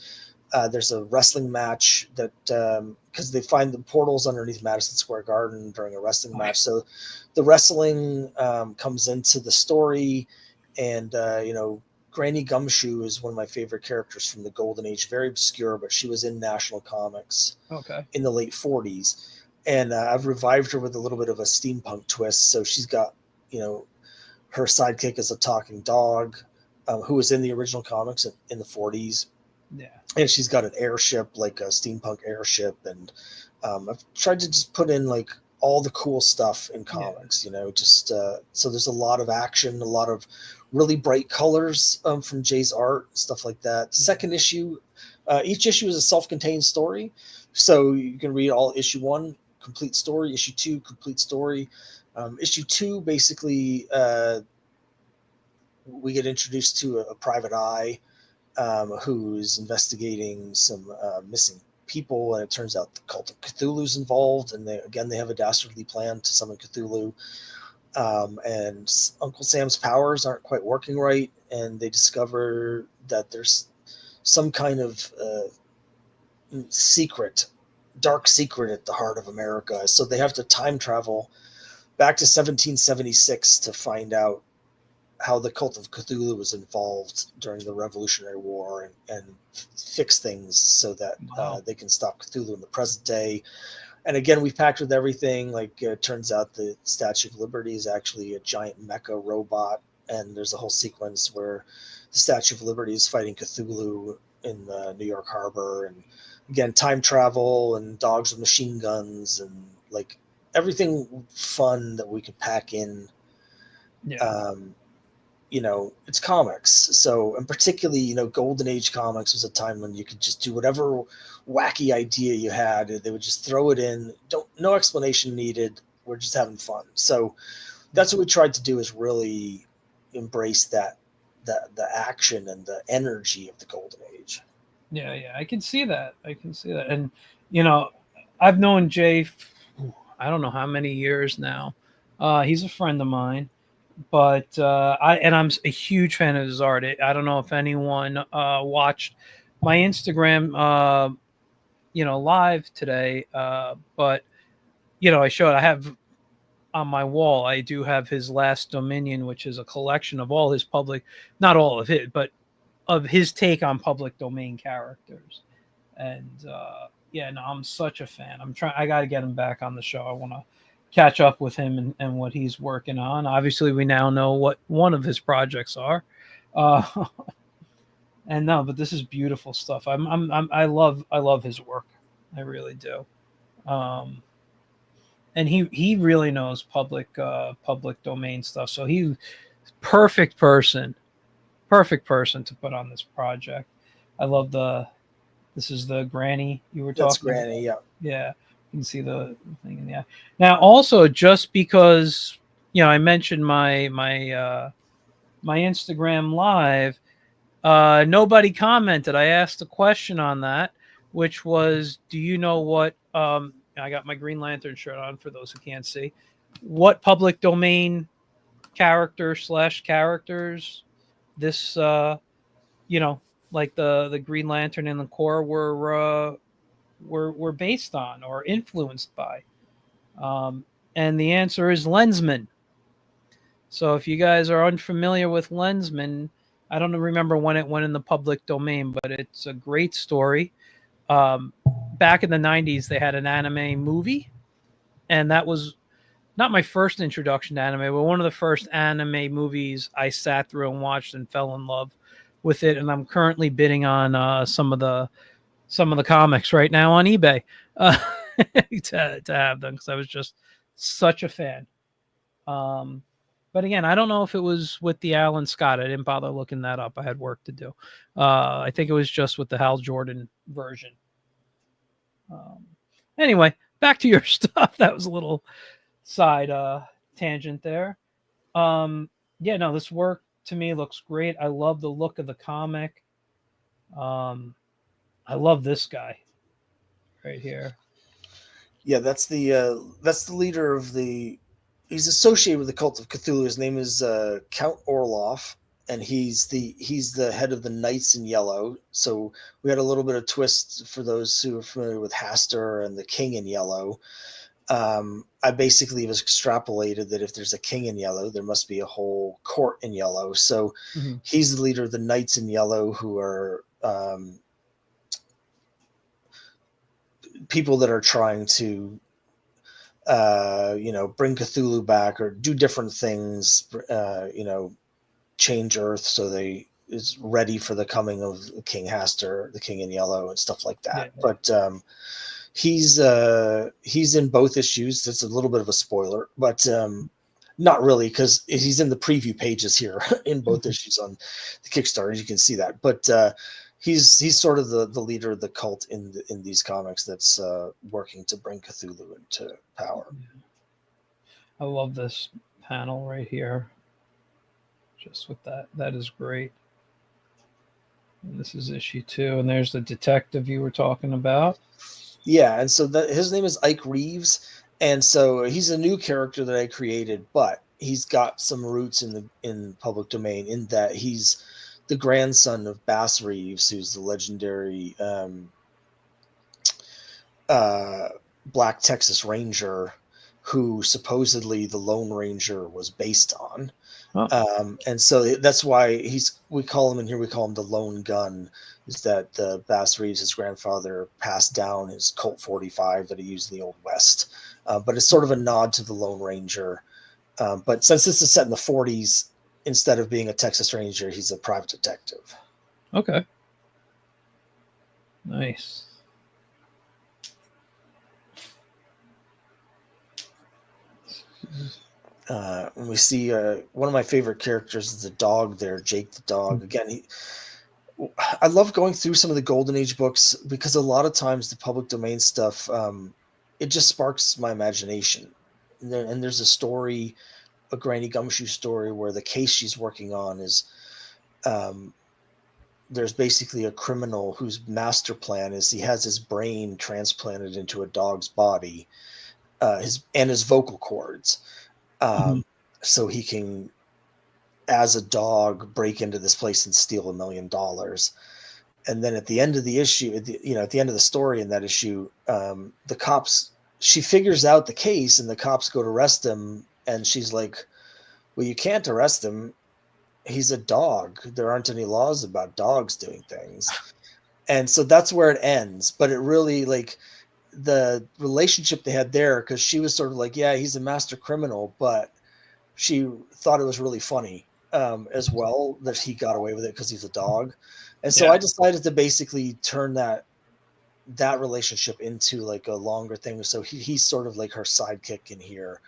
there's a wrestling match that because they find the portals underneath Madison Square Garden during a wrestling match. So the wrestling comes into the story, and Granny Gumshoe is one of my favorite characters from the Golden Age. Very obscure, but she was in National Comics in the late 40s. And I've revived her with a little bit of a steampunk twist. So she's got, her sidekick is a talking dog who was in the original comics in the 40s. Yeah. And she's got an airship, like a steampunk airship. And I've tried to just put in like all the cool stuff in Yeah. comics. Just so there's a lot of action, a lot of really bright colors from Jay's art, stuff like that. Yeah. Second issue, each issue is a self-contained story, so you can read all issue one, complete story. Issue two, complete story. Issue two, basically, we get introduced to a private eye who's investigating some missing people, and it turns out the cult of Cthulhu's involved, and they have a dastardly plan to summon Cthulhu. And Uncle Sam's powers aren't quite working right, and they discover that there's some kind of secret, dark secret at the heart of America. So they have to time travel back to 1776 to find out how the cult of Cthulhu was involved during the Revolutionary War, and fix things so that Wow. they can stop Cthulhu in the present day. And again, we've packed with everything. Like, it turns out the Statue of Liberty is actually a giant mecha robot, and there's a whole sequence where the Statue of Liberty is fighting Cthulhu in New York Harbor. And again, time travel and dogs with machine guns, and like everything fun that we could pack in. Yeah. Um, it's comics. So, and particularly, Golden Age comics was a time when you could just do whatever wacky idea you had. They would just throw it in. No explanation needed. We're just having fun. So that's what we tried to do, is really embrace the action and the energy of the Golden Age. Yeah, yeah, I can see that. I can see that. And you know, I've known Jay. I don't know how many years now. He's a friend of mine, but I'm a huge fan of his art. I don't know if anyone watched my Instagram, live today, but I showed. I have on my wall. I do have his Last Dominion, which is a collection of all his public, not all of it, but of his take on public domain characters. And yeah, no, I'm such a fan. I'm trying. I got to get him back on the show. I want to catch up with him and what he's working on. Obviously, we now know what one of his projects are. Uh, and no, but this is beautiful stuff. I love his work. I really do. Um, and he really knows public domain stuff. So he perfect person, perfect person to put on this project. I love the This is the granny you were That's talking about. Granny. Yeah. Yeah, you can see the thing in the eye. Now, also, just because I mentioned my Instagram live, nobody commented. I asked a question on that, which was, do you know what? I got my Green Lantern shirt on for those who can't see. What public domain character slash characters this like the Green Lantern and the Corps were based on or influenced by? Um, and the answer is Lensman. So if you guys are unfamiliar with Lensman, I don't remember when it went in the public domain, but it's a great story. Um, Back in the 90s, they had an anime movie, and that was not my first introduction to anime, but one of the first anime movies I sat through and watched and fell in love with it. And I'm currently bidding on some of the comics right now on eBay uh, to have them, because I was just such a fan. Um, but again, I don't know if it was with the Alan Scott. I didn't bother looking that up. I had work to do. I think it was just with the Hal Jordan version. Um, anyway, back to your stuff. That was a little side tangent there. Um, yeah, no, this work to me looks great. I love the look of the comic. Um, I love this guy right here. Yeah, that's the leader of the. He's associated with the cult of Cthulhu. His name is Count Orloff, and he's the head of the Knights in Yellow. So we had a little bit of twist for those who are familiar with Hastur and the King in Yellow. I basically was extrapolated that if there's a king in yellow, there must be a whole court in yellow. So Mm-hmm. he's the leader of the Knights in Yellow, who are people that are trying to bring Cthulhu back or do different things, change Earth so they is ready for the coming of King Hastur, the King in Yellow, and stuff like Yeah, that. yeah. But He's in both issues. That's a little bit of a spoiler, but not really, because he's in the preview pages here in both issues on the Kickstarter. You can see that, but he's sort of the leader of the cult in these comics that's working to bring Cthulhu into power. I love this panel right here. Just with that, that is great. And this is issue 2, and there's the detective you were talking about. Yeah, and so his name is Ike Reeves, and so he's a new character that I created, but he's got some roots in public domain, in that he's the grandson of Bass Reeves, who's the legendary uh, Black Texas Ranger, who supposedly the Lone Ranger was based on. Oh, And so that's why we call him in here, we call him the Lone Gun, is that Bass Reeves, his grandfather, passed down his Colt 45 that he used in the Old West. But it's sort of a nod to the Lone Ranger. But since this is set in the 40s, instead of being a Texas Ranger, he's a private detective. okay. Nice. We see one of my favorite characters is the dog there, Jake the dog. Again, I love going through some of the Golden Age books, because a lot of times the public domain stuff, it just sparks my imagination. And there's a story, a Granny Gumshoe story, where the case she's working on is, there's basically a criminal whose master plan is he has his brain transplanted into a dog's body, his vocal cords, Mm-hmm. so he can, as a dog, break into this place and steal $1 million. And then at the end of the issue, at the end of the story in that issue, the cops, she figures out the case, and the cops go to arrest him, and she's like, well, you can't arrest him, he's a dog, there aren't any laws about dogs doing things. And so that's where it ends. But it really, like, the relationship they had there, because she was sort of like, yeah, he's a master criminal, but she thought it was really funny, as well, that he got away with it because he's a dog. And so Yeah. I decided to basically turn that relationship into like a longer thing. So he's sort of like her sidekick in here.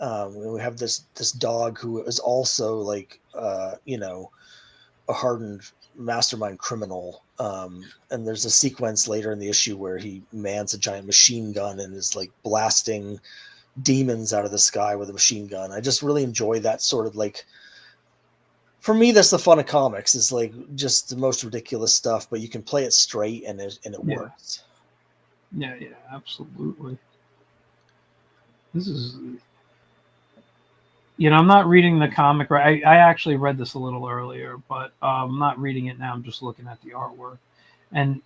We have this dog who is also like, a hardened mastermind criminal. And there's a sequence later in the issue where he mans a giant machine gun and is like blasting demons out of the sky with a machine gun. I just really enjoy that sort of, like, for me, that's the fun of comics, is like just the most ridiculous stuff, but you can play it straight, and it Yeah. works. Yeah. Yeah. Absolutely. This is, I'm not reading the comic. Right. I actually read this a little earlier, but I'm not reading it now. I'm just looking at the artwork, and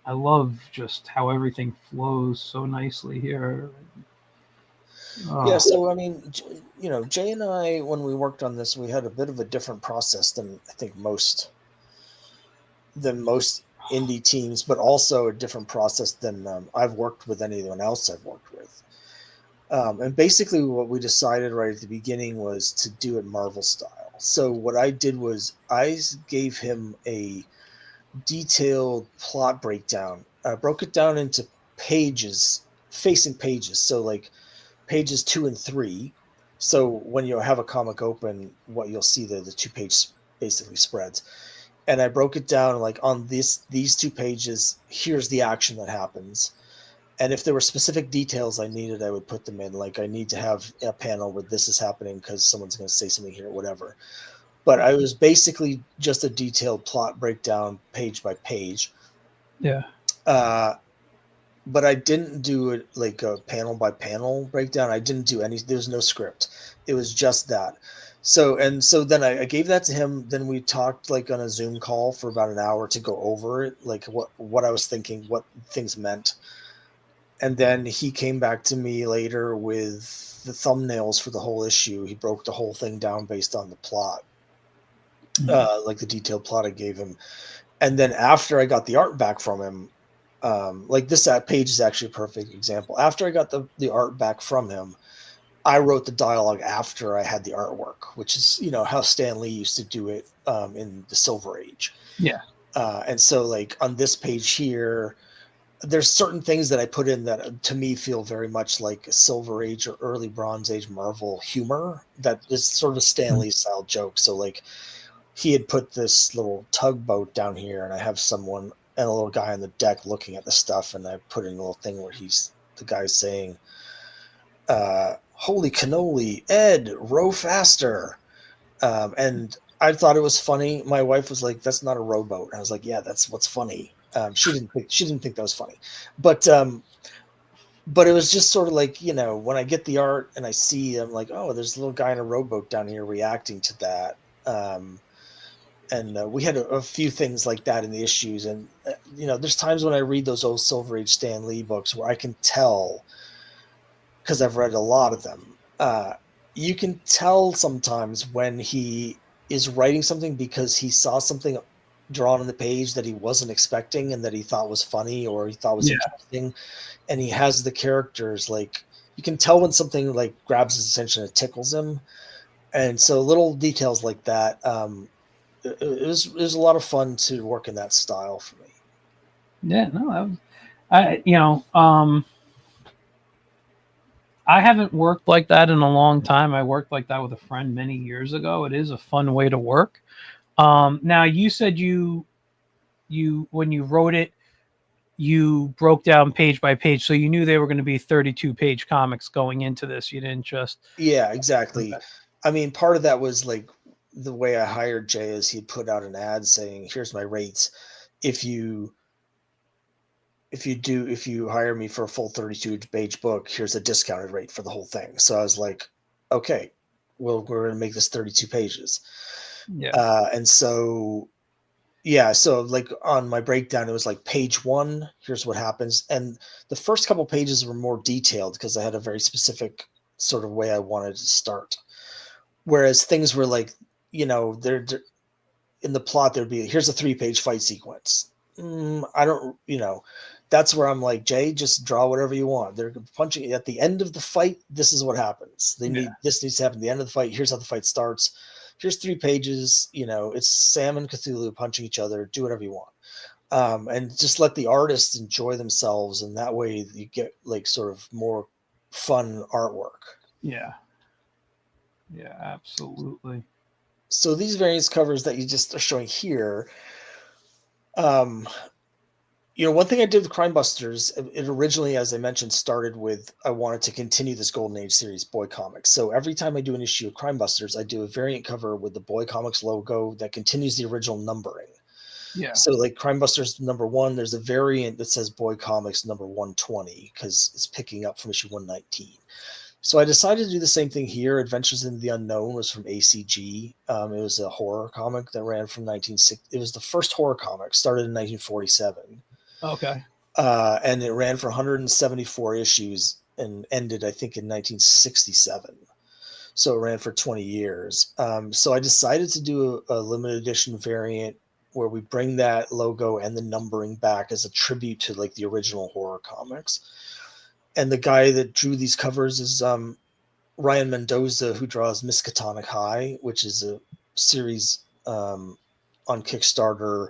I love just how everything flows so nicely here. Yeah, Oh, so I mean, Jay and I, when we worked on this, we had a bit of a different process than I think most indie teams, but also a different process than I've worked with anyone else I've worked with. And basically, what we decided right at the beginning was to do it Marvel style. So what I did was I gave him a detailed plot breakdown. I broke it down into pages, facing pages. So like pages 2 and 3. So when you have a comic open, what you'll see the 2 page basically spreads. And I broke it down like, on these 2 pages, here's the action that happens. And if there were specific details I needed, I would put them in. Like, I need to have a panel where this is happening because someone's going to say something here, whatever. But I was basically just a detailed plot breakdown, page by page. yeah. Uh, but I didn't do it like a panel by panel breakdown. I didn't do any. There's no script. It was just that. So then I gave that to him. Then we talked like on a Zoom call for about an hour to go over it, like what I was thinking, what things meant. And then he came back to me later with the thumbnails for the whole issue. He broke the whole thing down based on the plot, like the detailed plot I gave him. And then after I got the art back from him, like this page is actually a perfect example. After I got the art back from him, I wrote the dialogue after I had the artwork, which is, how Stan Lee used to do it in the Silver Age. Yeah. And so like on this page here, there's certain things that I put in that to me feel very much like Silver Age or early Bronze Age Marvel humor that is sort of Stan Lee style joke. So like he had put this little tugboat down here, and I have someone and a little guy on the deck looking at the stuff, and I put in a little thing where the guy's saying, "Holy cannoli, Ed, row faster!" And I thought it was funny. My wife was like, "That's not a rowboat." And I was like, "Yeah, that's what's funny." She didn't think that was funny, but but it was just sort of like, when I get the art and I see, I'm like, oh, there's a little guy in a rowboat down here reacting to that. And we had a few things like that in the issues, and there's times when I read those old Silver Age Stan Lee books where I can tell, because I've read a lot of them. You can tell sometimes when he is writing something because he saw something drawn on the page that he wasn't expecting and that he thought was funny or he thought was Yeah. interesting, and he has the characters like you can tell when something like grabs his attention and tickles him, and so little details like that. It was a lot of fun to work in that style for me. Yeah, no, that was, I haven't worked like that in a long time. I worked like that with a friend many years ago. It is a fun way to work. Now you said you when you wrote it, you broke down page by page, so you knew they were going to be 32-page comics going into this. You didn't just Yeah, exactly. I mean, part of that was like the way I hired Jay is he'd put out an ad saying, "Here's my rates. If you if you hire me for a full 32-page book, here's a discounted rate for the whole thing." So I was like, "Okay, well, we're going to make this 32 pages." yeah And so yeah, so like on my breakdown, it was like page one, here's what happens. And the first couple pages were more detailed because I had a very specific sort of way I wanted to start. Whereas things were like, they're in the plot, there'd be here's a 3-page fight sequence. I don't, that's where I'm like, Jay, just draw whatever you want. They're punching at the end of the fight. This is what happens. yeah This needs to happen at the end of the fight. Here's how the fight starts. Here's 3 pages. It's Sam and Cthulhu punching each other. Do whatever you want. And just let the artists enjoy themselves. And that way you get like sort of more fun artwork. yeah yeah absolutely. So these variants covers that you just are showing here, um, one thing I did with Crime Busters, it originally, as I mentioned, started with I wanted to continue this Golden Age series, Boy Comics. So every time I do an issue of Crime Busters, I do a variant cover with the Boy Comics logo that continues the original numbering. Yeah So, like Crime Busters #1, there's a variant that says Boy Comics number 120 because it's picking up from issue 119. So I decided to do the same thing here. Adventures in the Unknown was from ACG. It was a horror comic that ran from 1960. It was the first horror comic, started in 1947. okay And it ran for 174 issues and ended, I think, in 1967. So it ran for 20 years. So I decided to do a limited edition variant where we bring that logo and the numbering back as a tribute to like the original horror comics. And the guy that drew these covers is Ryan Mendoza, who draws Miskatonic High, which is a series on Kickstarter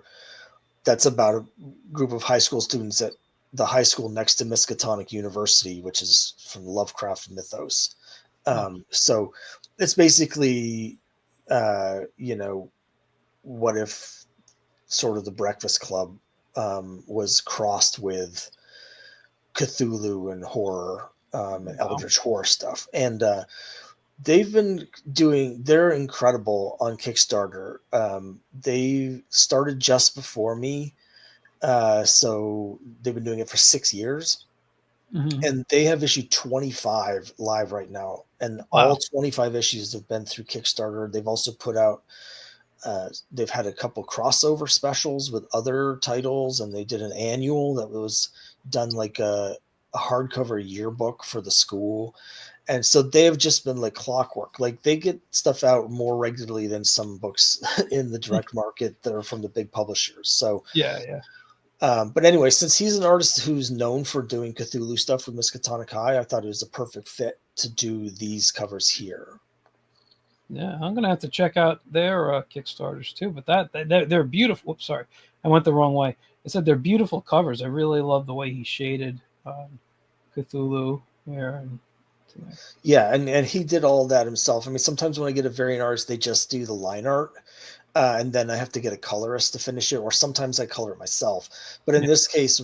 that's about a group of high school students at the high school next to Miskatonic University, which is from Lovecraft mythos. oh, So it's basically, what if sort of the Breakfast Club was crossed with Cthulhu and horror and wow. Eldritch horror stuff. And they're incredible on Kickstarter. They started just before me. So they've been doing it for 6 years, Hmm. and they have issued 25 live right now. And all Wow 25 issues have been through Kickstarter. They've also put out, they've had a couple crossover specials with other titles, and they did an annual that was done like a hardcover yearbook for the school. And so they have just been like clockwork. Like they get stuff out more regularly than some books in the direct market that are from the big publishers. So, yeah yeah but anyway, since he's an artist who's known for doing Cthulhu stuff with Miskatonic High, I thought it was a perfect fit to do these covers here. yeah I'm gonna have to check out their Kickstarters too, but they're beautiful. Oops, sorry. I went the wrong way. I said they're beautiful covers. I really love the way he shaded Cthulhu here. And Yeah, and he did all that himself. I mean, sometimes when I get a variant artist, they just do the line art, and then I have to get a colorist to finish it, or sometimes I color it myself. But in yeah, this case,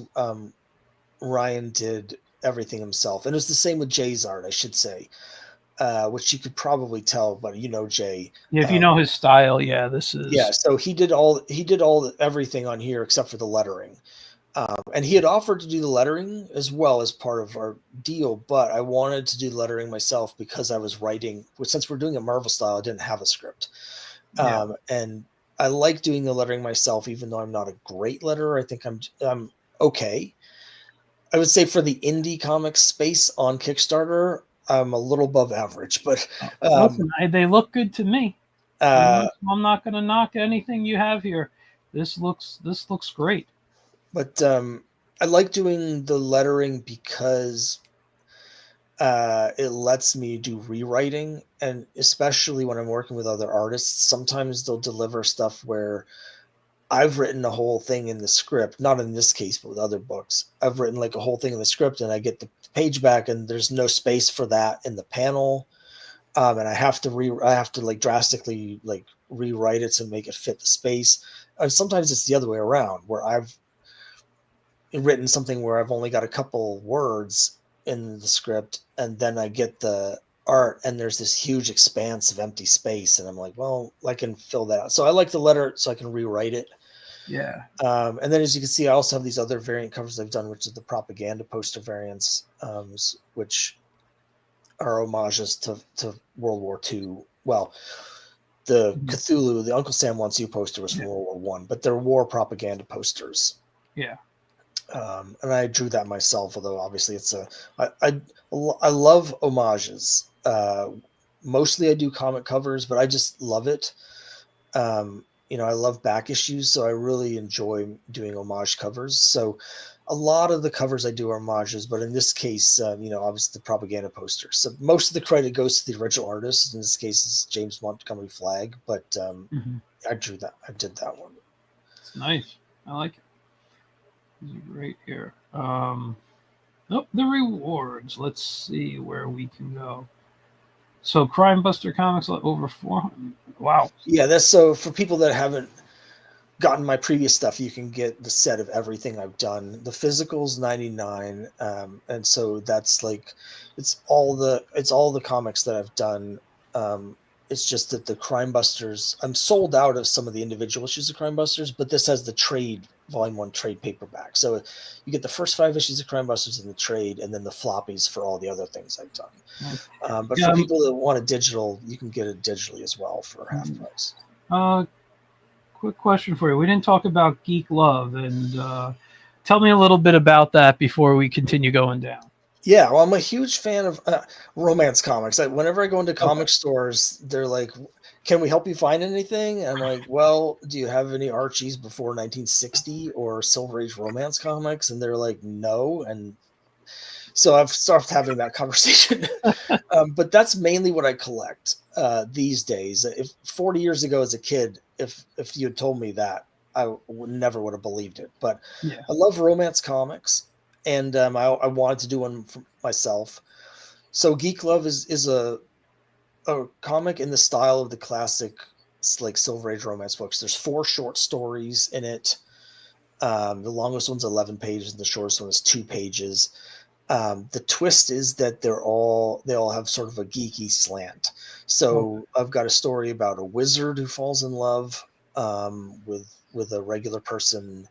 Ryan did everything himself, and it was the same with Jay's art, I should say, which you could probably tell, but you know Jay. yeah, if you know his style, yeah, this Yeah, is so he did everything on here except for the lettering. And he had offered to do the lettering as well as part of our deal, but I wanted to do the lettering myself because I was writing. Since we're doing a Marvel style, I didn't have a script, yeah, and I like doing the lettering myself, even though I'm not a great letterer. I think I'm okay. I would say for the indie comic space on Kickstarter, I'm a little above average, but um, listen, they look good to me. You know, uh, so I'm not going to knock anything you have here. This looks great. but I like doing the lettering because it lets me do rewriting, and especially when I'm working with other artists, sometimes they'll deliver stuff where I've written a whole thing in the script, not in this case, but with other books. I've written like a whole thing in the script, and I get the page back, and there's no space for that in the panel, and I have to like drastically like rewrite it to make it fit the space. And sometimes it's the other way around, where I've written something where I've only got a couple words in the script, and then I get the art, and there's this huge expanse of empty space, and I'm like, well, I can fill that out. So I like the letter, so I can rewrite it. Yeah, And then, as you can see, I also have these other variant covers I've done, which is the propaganda poster variants, which are homages to World War II. Well, the mhm, Cthulhu, the Uncle Sam Wants You poster was from yeah, World War One, but they're war propaganda posters. yeah. And I drew that myself, although obviously I love homages. Mostly I do comic covers, but I just love it. I love back issues, so I really enjoy doing homage covers. So a lot of the covers I do are homages, but in this case, obviously the propaganda posters. So most of the credit goes to the original artist. In this case, it's James Montgomery Flagg, but Hmm. I drew that. I did that one. It's nice. I like it. These are great here. Oh, the rewards. Let's see where we can go. So, Crime Buster Comics over 400. Wow. Yeah, that's so for people that haven't gotten my previous stuff, you can get the set of everything I've done. The physical's 99, and so that's like it's all the comics that I've done. It's just that the Crime Busters, I'm sold out of some of the individual issues of Crime Busters, but this has the trade volume 1 trade paperback. So you get the first 5 issues of Crime Busters in the trade, and then the floppies for all the other things I've done. Nice. But for Um, people that want a digital, you can get it digitally as well for half price. uh, quick question for you. We didn't talk about Geek Love, and tell me a little bit about that before we continue going down. Yeah, well, I'm a huge fan of romance comics. Whenever I go into Okay. comic stores, they're like, "Can we help you find anything?" And I'm like, "Well, do you have any Archies before 1960 or Silver Age romance comics?" And they're like, "No." And so I've stopped having that conversation. But that's mainly what I collect these days. If 40 years ago as a kid, if you had told me that, never would have believed it. But Yeah. I love romance comics, and I wanted to do one for myself. So Geek Love is a comic in the style of the classic like Silver Age romance books. There's 4 short stories in it. The longest one's 11 pages, and the shortest one is 2 pages. The twist is that they all have sort of a geeky slant. Okay. So I've got a story about a wizard who falls in love with a regular person.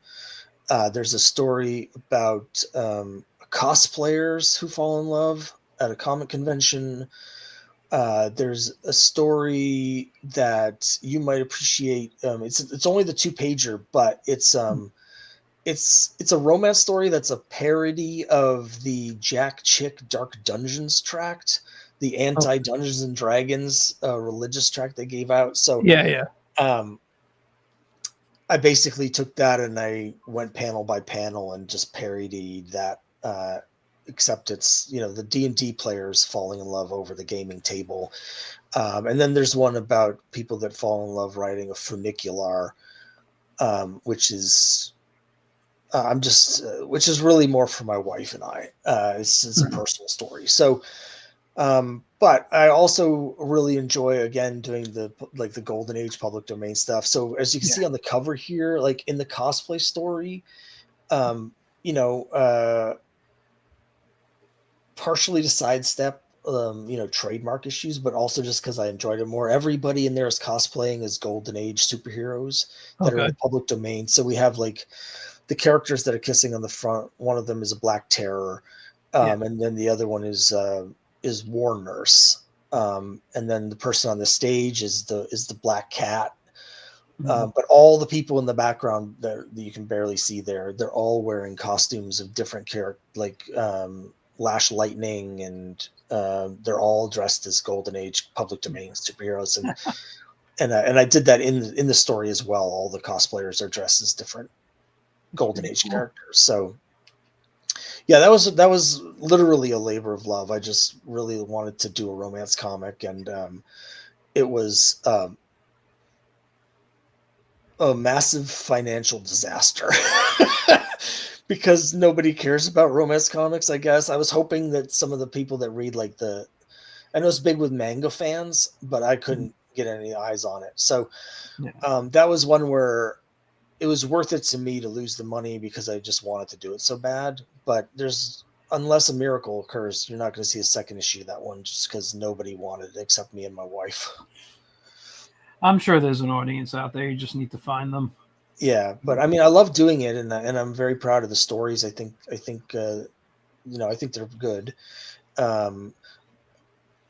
There's a story about cosplayers who fall in love at a comic convention. There's a story that you might appreciate. It's only the 2 pager, but it's a romance story that's a parody of the Jack Chick Dark Dungeons tract, the Okay. anti Dungeons and Dragons religious tract they gave out. So Yeah. Yeah. um, I basically took that and I went panel by panel and just parodied that. Except it's the D&D players falling in love over the gaming table, and then there's one about people that fall in love riding a funicular. which is I'm just which is really more for my wife and I. It's a Mhm. personal story. So, but I also really enjoy again doing the golden age public domain stuff. So as you can Yeah. see on the cover here, like in the cosplay story, um, you know, partially to sidestep trademark issues, but also just because I enjoyed it more. Everybody in there is cosplaying as golden age superheroes that are in Okay. the public domain. So we have like the characters that are kissing on the front. One of them is a Black Terror, Yeah. and then the other one is War Nurse. And then the person on the stage is the Black Cat. Mhm. But all the people in the background that you can barely see there, they're all wearing costumes of different character, like Lash Lightning, and they're all dressed as Golden Age public Yeah. domain superheroes, and I did that in the story as well. All the cosplayers are dressed as different That's Golden pretty Age cool. characters. So yeah, that was literally a labor of love. I just really wanted to do a romance comic, and it was a massive financial disaster because nobody cares about romance comics. I guess I was hoping that some of the people that read like I know it's big with manga fans, but I Mhm. couldn't get any eyes on it. So Yeah. that was one where it was worth it to me to lose the money because I just wanted to do it so bad. But there's unless a miracle occurs, you're not going to see a second issue of that one just because nobody wanted it except me and my wife. I'm sure there's an audience out there. You just need to find them. Yeah, but I mean, I love doing it, and I'm very proud of the stories. I think they're good. Um,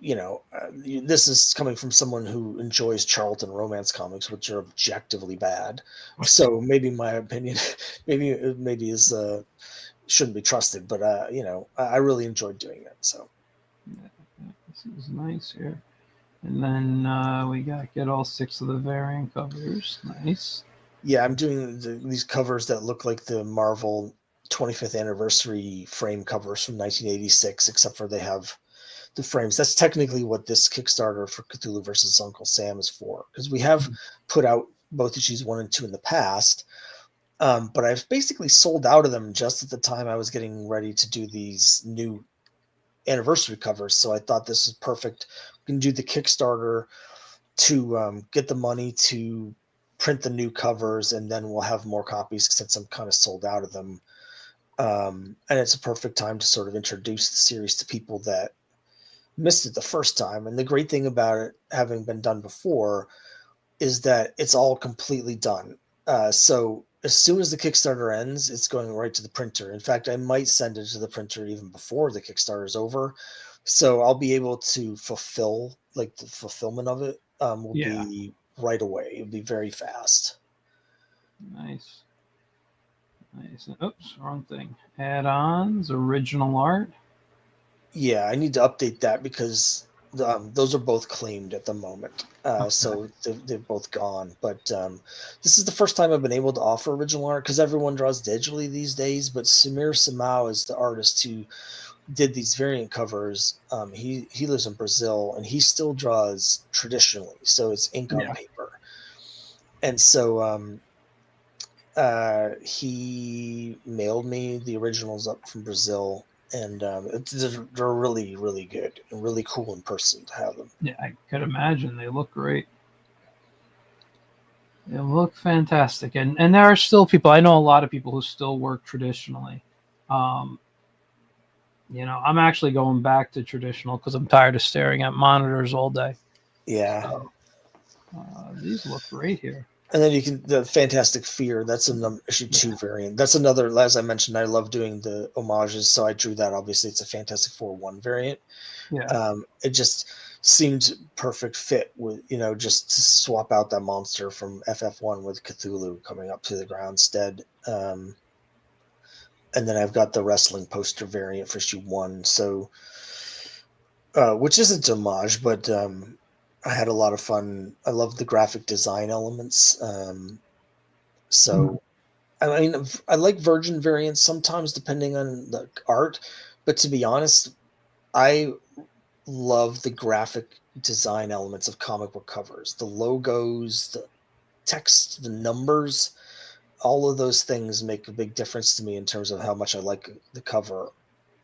this is coming from someone who enjoys Charlton romance comics, which are objectively bad. So maybe my opinion, maybe is shouldn't be trusted, but I really enjoyed doing it. So Yeah, yeah, this is nice here. And then we got get all six of the variant covers. Nice. yeah, I'm doing these covers that look like the Marvel 25th anniversary frame covers from 1986, except for they have the frames. That's technically what this Kickstarter for Cthulhu versus Uncle Sam is for, because we have Mhm. put out both issues 1 and 2 in the past, but I've basically sold out of them just at the time I was getting ready to do these new anniversary covers. So I thought this is perfect. We can do the Kickstarter to get the money to print the new covers, and then we'll have more copies since I'm kind of sold out of them. And it's a perfect time to sort of introduce the series to people that missed it the first time. And the great thing about it having been done before is that it's all completely done. So as soon as the Kickstarter ends, it's going right to the printer. In fact, I might send it to the printer even before the Kickstarter is over. So I'll be able to fulfill, like, the fulfillment of it will Yeah. be right away. It'll be very fast. Nice. Nice. Oops, wrong thing. Add-ons, original art. Yeah, I need to update that because those are both claimed at the moment. Okay. So they're both gone. But this is the first time I've been able to offer original art because everyone draws digitally these days. But Samir Samau is the artist who did these variant covers. He lives in Brazil and he still draws traditionally, so it's ink on Yeah. paper. And so he mailed me the originals up from Brazil, and they're really, really good and really cool in person to have them. Yeah, I could imagine they look great. They look fantastic, and there are still people. I know a lot of people who still work traditionally. Um, I'm actually going back to traditional because I'm tired of staring at monitors all day. Yeah. So these look great here. And then you can the Fantastic Fear. That's a issue Yeah, 2 variant. That's another. As I mentioned, I love doing the homages, so I drew that. Obviously, it's a Fantastic Four 1 variant. yeah, It just seemed perfect fit with just to swap out that monster from FF1 with Cthulhu coming up to the ground instead. And then I've got the wrestling poster variant for issue 1. So, which isn't homage, but I had a lot of fun. I love the graphic design elements. Mhm. So I mean, I like virgin variants sometimes, depending on the art. But to be honest, I love the graphic design elements of comic book covers, the logos, the text, the numbers. all of those things make a big difference to me in terms of how much I like the cover,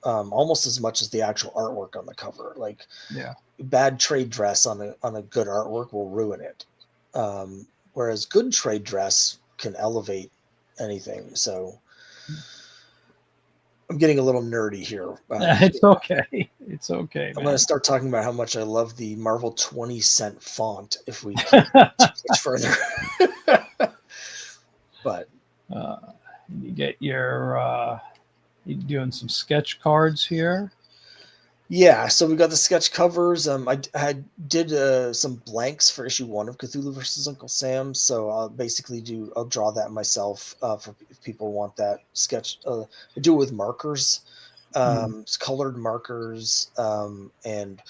almost as much as the actual artwork on the cover. Like Yeah. bad trade dress on a good artwork will ruin it, whereas good trade dress can elevate anything. So I'm getting a little nerdy here. It's okay. It's okay, I'm going to man. start talking about how much I love the Marvel 20-cent font if we keep too much further. But uh, you get your you doing some sketch cards here. yeah, so we got the sketch covers. I did some blanks for issue 1 of Cthulhu versus Uncle Sam. So I'll draw that myself for if people want that sketch. I do it with markers, it's colored markers. And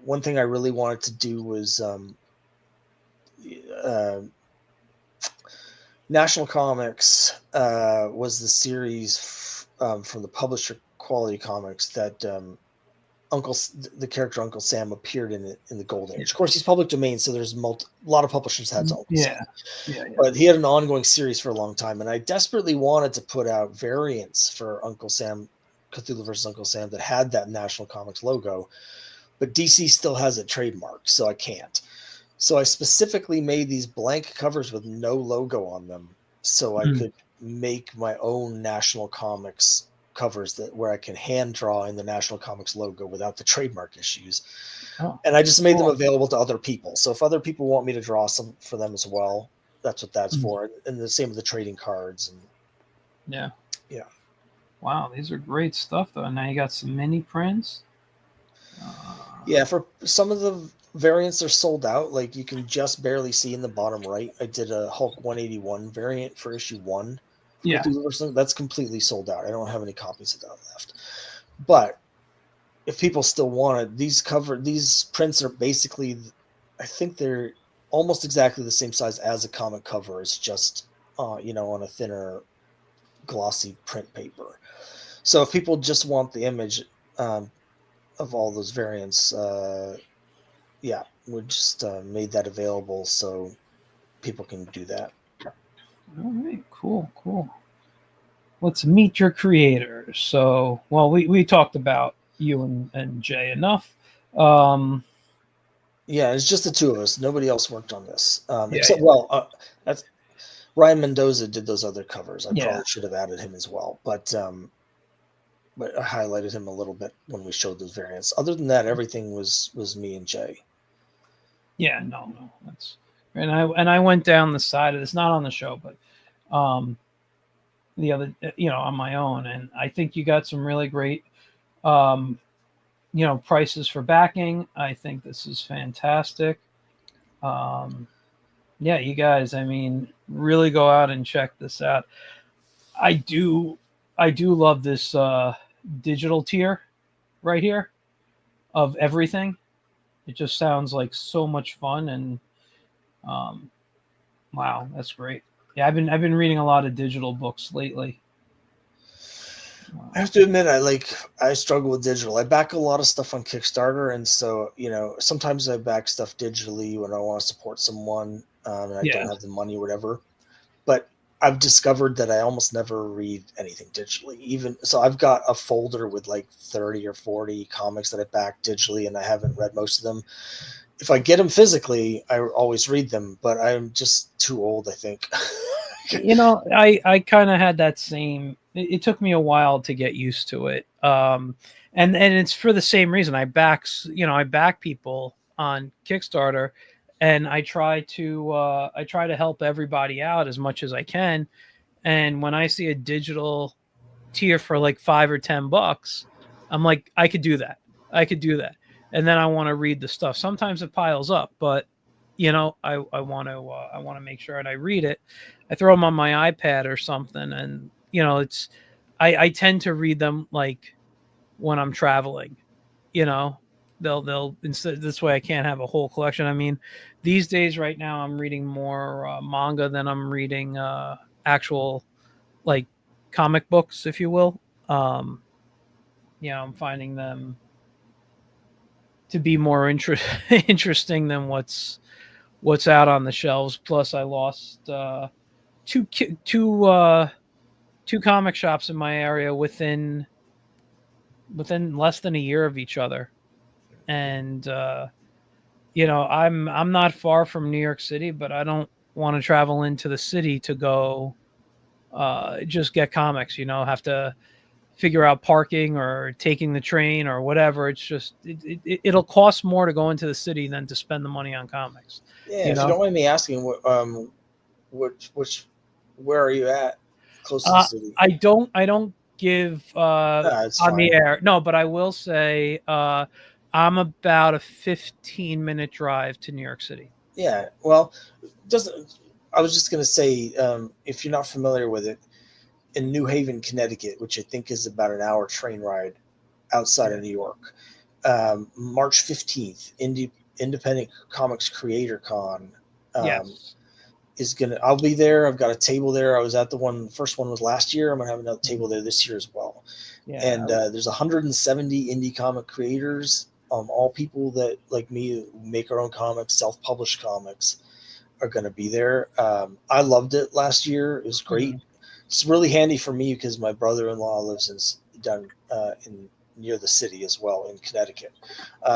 one thing I really wanted to do was uh, National Comics was the series from the publisher Quality Comics that the character Uncle Sam appeared in the Golden Age. Of course, he's public domain, so there's a lot of publishers had to Uncle Sam. Yeah. Yeah. Yeah. But he had an ongoing series for a long time, and I desperately wanted to put out variants for Uncle Sam, Cthulhu versus Uncle Sam, that had that National Comics logo, but DC still has it trademarked, so I can't. So I specifically made these blank covers with no logo on them, so I could make my own National Comics covers where I can hand draw in the National Comics logo without the trademark issues. Oh, and I just made them available to other people. So if other people want me to draw some for them as well, that's what that's for. And the same with the trading cards. And yeah. Yeah. Wow, these are great stuff though. Now you got some mini prints. Yeah, for some of the variants are sold out. Like you can just barely see in the bottom right. I did a Hulk 181 variant for issue 1. Yeah. That's completely sold out. I don't have any copies of that left. But if people still want it, these prints are basically, I think they're almost exactly the same size as a comic cover. It's just, on a thinner, glossy print paper. So if people just want the image of all those variants, yeah, we just made that available so people can do that. All right. Cool. Let's meet your creators. So, well, we talked about you and Jay enough. Yeah, it's just the two of us. Nobody else worked on this, except Yeah. that's Ryan Mendoza did those other covers. I Yeah. probably should have added him as well, but I highlighted him a little bit when we showed those variants. Other than that, everything was me and Jay. Yeah, no, that's and I went down the side of this, not on the show, but the other, on my own, and I think you got some really great, prices for backing. I think this is fantastic. Yeah, you guys, I mean, really go out and check this out. I do love this digital tier right here of everything. It just sounds like so much fun, and wow, that's great. Yeah, I've been reading a lot of digital books lately. I have to admit, I struggle with digital. I back a lot of stuff on Kickstarter, and so sometimes I back stuff digitally when I want to support someone, and I don't have the money or whatever. But I've discovered that I almost never read anything digitally. Even so, I've got a folder with like 30 or 40 comics that I back digitally, and I haven't read most of them. If I get them physically, I always read them, but I'm just too old, I think. I kind of had that same. It took me a while to get used to it, and it's for the same reason. I back people on Kickstarter, and I try to help everybody out as much as I can. And when I see a digital tier for like $5 or $10, I'm like, I could do that. And then I want to read the stuff. Sometimes it piles up, but I want to make sure and I read it. I throw them on my iPad or something, and it's I tend to read them like when I'm traveling. They'll instead this way I can't have a whole collection. I mean, these days right now I'm reading more manga than I'm reading actual like comic books, if you will. I'm finding them to be more interesting than what's out on the shelves. Plus, I lost two ki- two uh two comic shops in my area within less than a year of each other. And I'm not far from New York City, but I don't want to travel into the city to go just get comics, have to figure out parking or taking the train or whatever. It's just it'll cost more to go into the city than to spend the money on comics. Yeah, You if you know, don't mind me asking, which where are you at close to the uh, city? I don't give It's on the fine. air. No, but I will say I'm about a 15-minute drive to New York City. Yeah, well, doesn't I was just gonna say, if you're not familiar with it, in New Haven, Connecticut, which I think is about an hour train ride outside Yeah. of New York, March 15th, Independent Comics Creator Con um, Yes. is gonna. I'll be there. I've got a table there. I was at the first one was last year. I'm gonna have another Mhm. table there this year as well. Yeah. And there's 170 indie comic creators, all people that like me make our own comics, self-published comics, are going to be there. I loved it last year. It was great. Mhm. It's really handy for me because my brother-in-law lives down in near the city as well in Connecticut.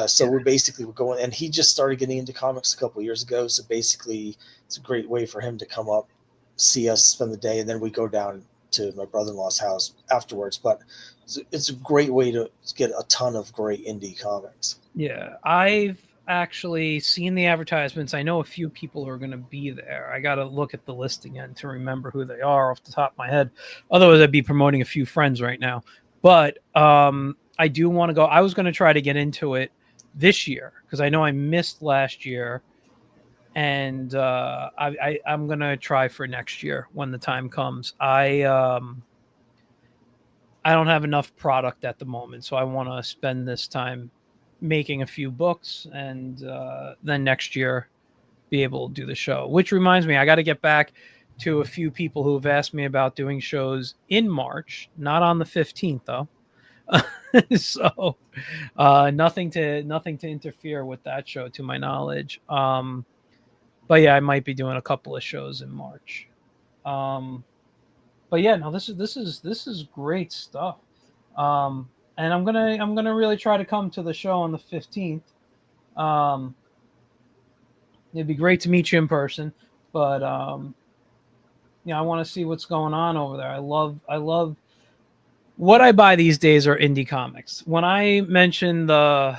So Yeah. we're going, and he just started getting into comics a couple of years ago. So basically, it's a great way for him to come up, see us, spend the day, and then we go down to my brother-in-law's house afterwards. But it's a great way to get a ton of great indie comics. Yeah, I've actually seen the advertisements. I know a few people who are going to be there. I got to look at the list again to remember who they are off the top of my head. Otherwise, I'd be promoting a few friends right now. But I do want to go. I was going to try to get into it this year because I know I missed last year, and I'm going to try for next year when the time comes. I don't have enough product at the moment, so I want to spend this time making a few books, and then next year be able to do the show. Which reminds me, I got to get back to a few people who have asked me about doing shows in March, not on the 15th though. So nothing to interfere with that show, to my knowledge. But yeah, I might be doing a couple of shows in March. Um, but yeah, no, this is great stuff. And I'm gonna really try to come to the show on the 15th. Um, it'd be great to meet you in person, but I want to see what's going on over there. I love what I buy these days are indie comics. When I mention the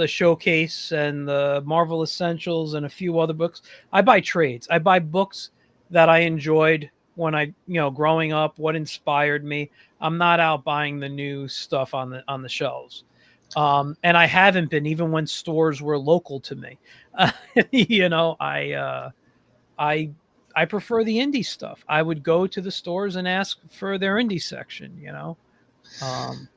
showcase and the Marvel Essentials and a few other books, I buy trades. I buy books that I enjoyed when growing up, what inspired me. I'm not out buying the new stuff on the shelves. And I haven't been even when stores were local to me. I I prefer the indie stuff. I would go to the stores and ask for their indie section. Um,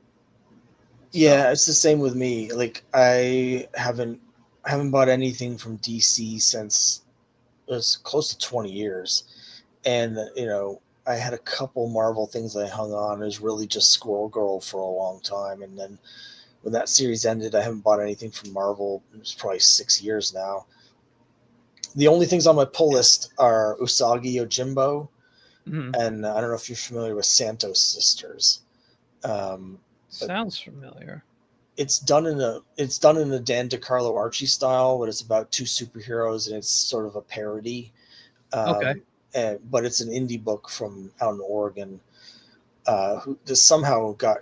Yeah, so it's the same with me. Like I haven't bought anything from DC since it was close to 20 years. And I had a couple Marvel things I hung on. It was really just Squirrel Girl for a long time, and then when that series ended, I haven't bought anything from Marvel. It was probably 6 years now. The only things on my pull yeah. list are Usagi Yojimbo, Mhm. and I don't know if you're familiar with Santos Sisters. Um, but Sounds familiar. it's done in a Dan DeCarlo Archie style, but it's about two superheroes, and it's sort of a parody. Okay. But it's an indie book from out in Oregon, who just somehow got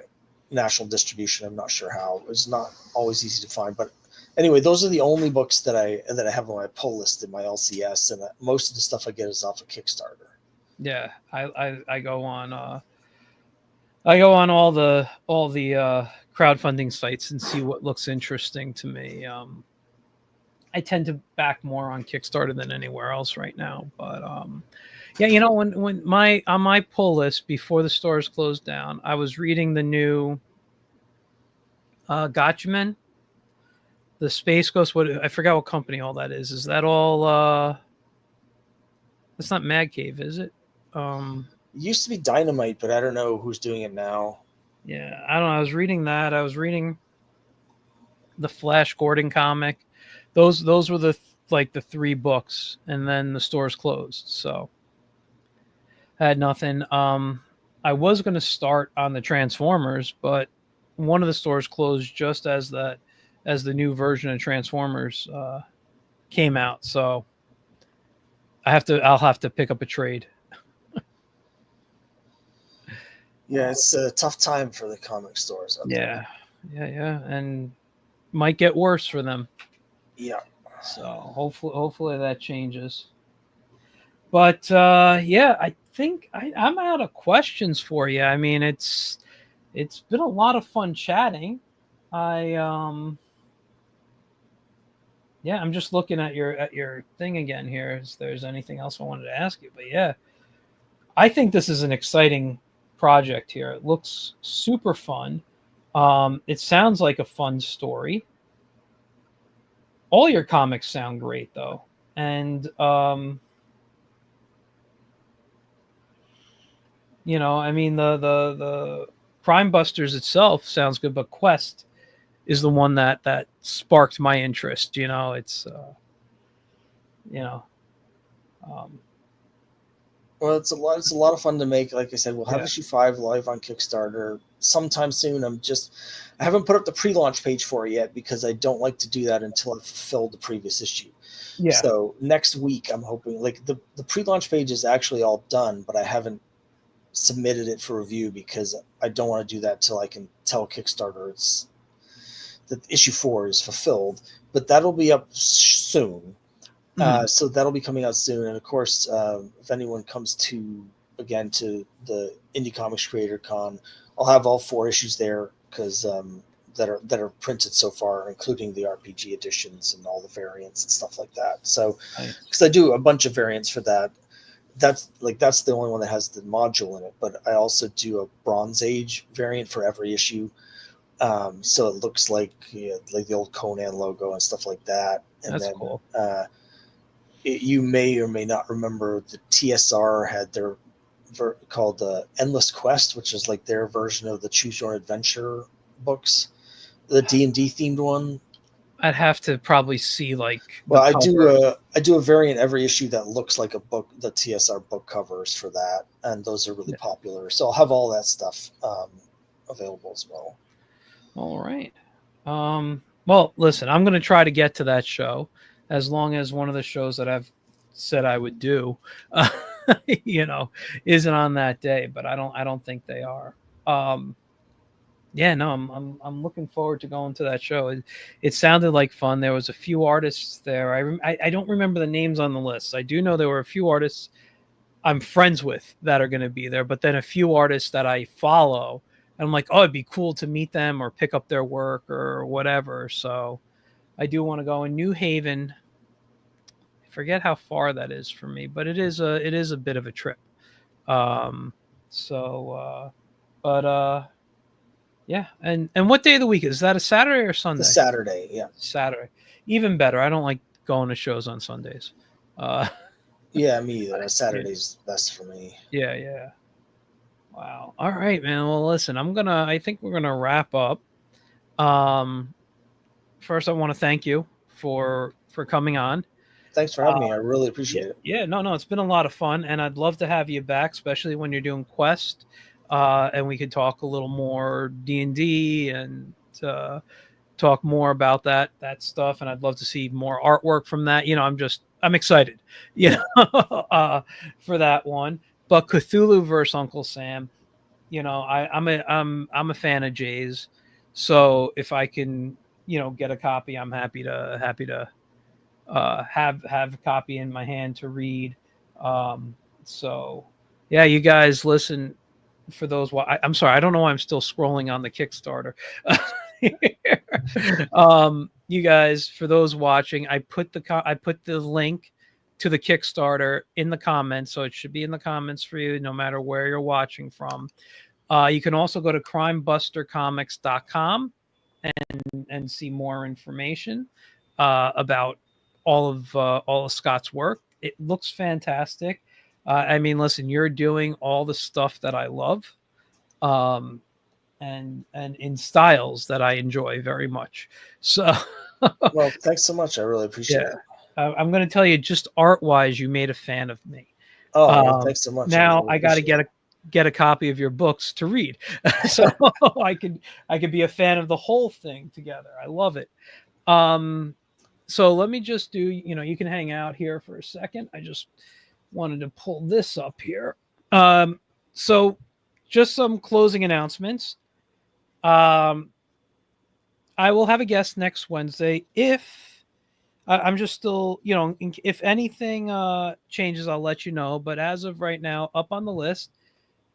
national distribution. I'm not sure how. It's not always easy to find, but anyway, those are the only books that I have on my pull list in my LCS, and most of the stuff I get is off of Kickstarter. Yeah, I go on all the crowdfunding sites and see what looks interesting to me. I tend to back more on Kickstarter than anywhere else right now, but yeah, when my on my pull list before the stores closed down, I was reading the new Gotchaman, the Space Ghost. What I forgot what company all that is. Is that all? That's not Mad Cave, is it? Um, It used to be Dynamite, but I don't know who's doing it now. yeah, I don't know. I was reading that. I was reading the Flash Gordon comic. Those were the three books, and then the stores closed. So Had nothing. I was going to start on the Transformers, but one of the stores closed just as the new version of Transformers came out. So I'll have to pick up a trade. Yeah, it's a tough time for the comic stores out there. Yeah, yeah, and might get worse for them. Yeah. So hopefully that changes. But yeah, I think I'm out of questions for you. I mean, it's been a lot of fun chatting. I Yeah, I'm just looking at your thing again here. If there's anything else I wanted to ask you, but yeah, I think this is an exciting project here. It looks super fun. It sounds like a fun story. All your comics sound great though, and I mean the Crime Busters itself sounds good, but Quest is the one that sparked my interest. It's you know um, Well, it's a lot. It's a lot of fun to make. Like I said, we'll have yeah, issue 5 live on Kickstarter sometime soon. I haven't put up the pre-launch page for it yet because I don't like to do that until I've fulfilled the previous issue. yeah, So next week, I'm hoping like the pre-launch page is actually all done, but I haven't submitted it for review because I don't want to do that till I can tell Kickstarter it's that issue 4 is fulfilled. But that'll be up soon. mm, So that'll be coming out soon. And of course, if anyone comes to the Indie Comics Creator Con, I'll have all 4 issues there because that are printed so far, including the RPG editions and all the variants and stuff like that. So nice. because I do a bunch of variants for that. That's the only one that has the module in it, but I also do a Bronze Age variant for every issue. So it looks like like the old Conan logo and stuff like that. And That's then cool. you may or may not remember the TSR had their called Endless Quest, which is like their version of the Choose Your Own Adventure books, the D&D themed one. I'd have to probably see like the Well, cover. I do a variant every issue that looks like a book, the TSR book covers for that, and those are really Yeah. popular. So I'll have all that stuff available as well. All right. Well, listen, I'm going to try to get to that show as long as one of the shows that I've said I would do, uh, you know, isn't on that day. But I don't think they are. Um, yeah, no, I'm looking forward to going to that show. It sounded like fun. There was a few artists there. I don't remember the names on the list. I do know there were a few artists I'm friends with that are going to be there, but then a few artists that I follow, and I'm like, oh, it'd be cool to meet them or pick up their work or whatever. So I do want to go in New Haven. I forget how far that is for me, but it is a bit of a trip. Um, so, but yeah, and what day of the week is that? A Saturday or The Sunday? Saturday, yeah, Saturday, even better. I don't like going to shows on Sundays. Uh, yeah, me either. yeah, Saturday's best for me. yeah, yeah. Wow. All right, man. Well, listen, I think we're gonna wrap up. Um, First, I want to thank you for coming on. Thanks for having me. I Um, really yeah, appreciate it. yeah, no, it's been a lot of fun, and I'd love to have you back, especially when you're doing Quest, and we could talk a little more D&D and uh, talk more about that stuff. And I'd love to see more artwork from that. I'm excited, you know, for that one. But Cthulhu versus Uncle Sam, I'm a fan of Jay's, so if I can, get a copy, I'm happy to have a copy in my hand to read. So yeah, you guys listen for those. I'm sorry, I don't know why I'm still scrolling on the Kickstarter. You guys, for those watching, I put the link to the Kickstarter in the comments, so it should be in the comments for you, no matter where you're watching from. You can also go to crimebustercomics.com and see more information about all of Scott's work. It looks fantastic. I mean, listen, you're doing all the stuff that I love, um, and in styles that I enjoy very much. So, Well, thanks so much. I really appreciate yeah, it. I'm going to tell you, just art wise, you made a fan of me. Oh, well, thanks so much. I Now really I got to appreciate it. get a copy of your books to read, so I could be a fan of the whole thing together. I love it. Um, so let me just do. You can hang out here for a second. I just wanted to pull this up here. So just some closing announcements. Um, I will have a guest next Wednesday. If I'm just still, if anything changes, I'll let you know. But as of right now, up on the list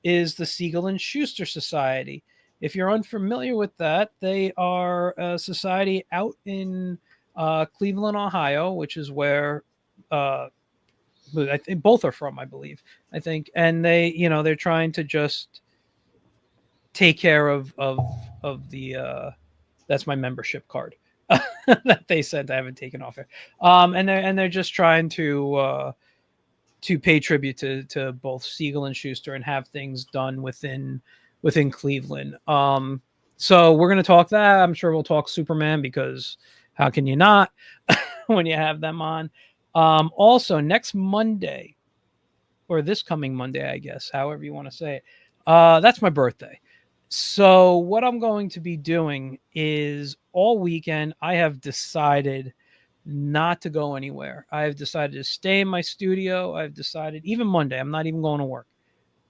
is the Siegel and Schuster Society. If you're unfamiliar with that, they are a society out in Cleveland, Ohio, which is where I think both are from, I believe. I think, and they're trying to just take care of the that's my membership card that they sent. I haven't taken off it. And they're just trying to pay tribute to both Siegel and Schuster and have things done within Cleveland. So we're gonna talk that. I'm sure we'll talk Superman because how can you not when you have them on? Also next Monday, or this coming Monday, I guess, however you want to say it. That's my birthday. So what I'm going to be doing is all weekend I have decided not to go anywhere. I've decided to stay in my studio. I've decided even Monday I'm not even going to work.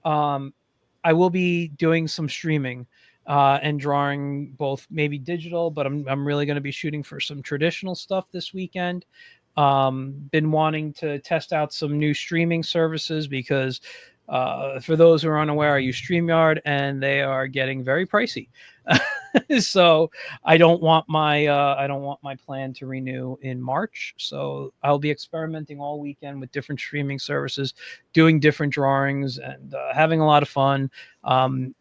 Um, I will be doing some streaming and drawing both maybe digital, but I'm really going to be shooting for some traditional stuff this weekend. Been wanting to test out some new streaming services because for those who are unaware, I use StreamYard and they are getting very pricey. So I don't want my plan to renew in March. So I'll be experimenting all weekend with different streaming services, doing different drawings, and having a lot of fun.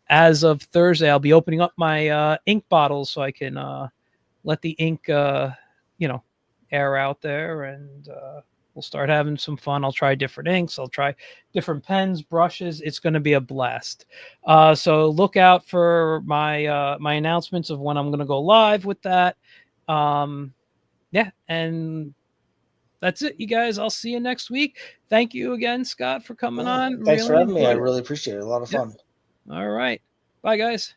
As of Thursday, I'll be opening up my ink bottles so I can let the ink, you know, air out there, and we'll start having some fun. I'll try different inks. I'll try different pens, brushes. It's going to be a blast. So look out for my announcements of when I'm going to go live with that. Yeah, and that's it, you guys. I'll see you next week. Thank you again, Scott, for coming Oh, on. thanks for Really having me. I enjoyed it. really appreciate it. A lot of Yeah. fun. All right. Bye, guys.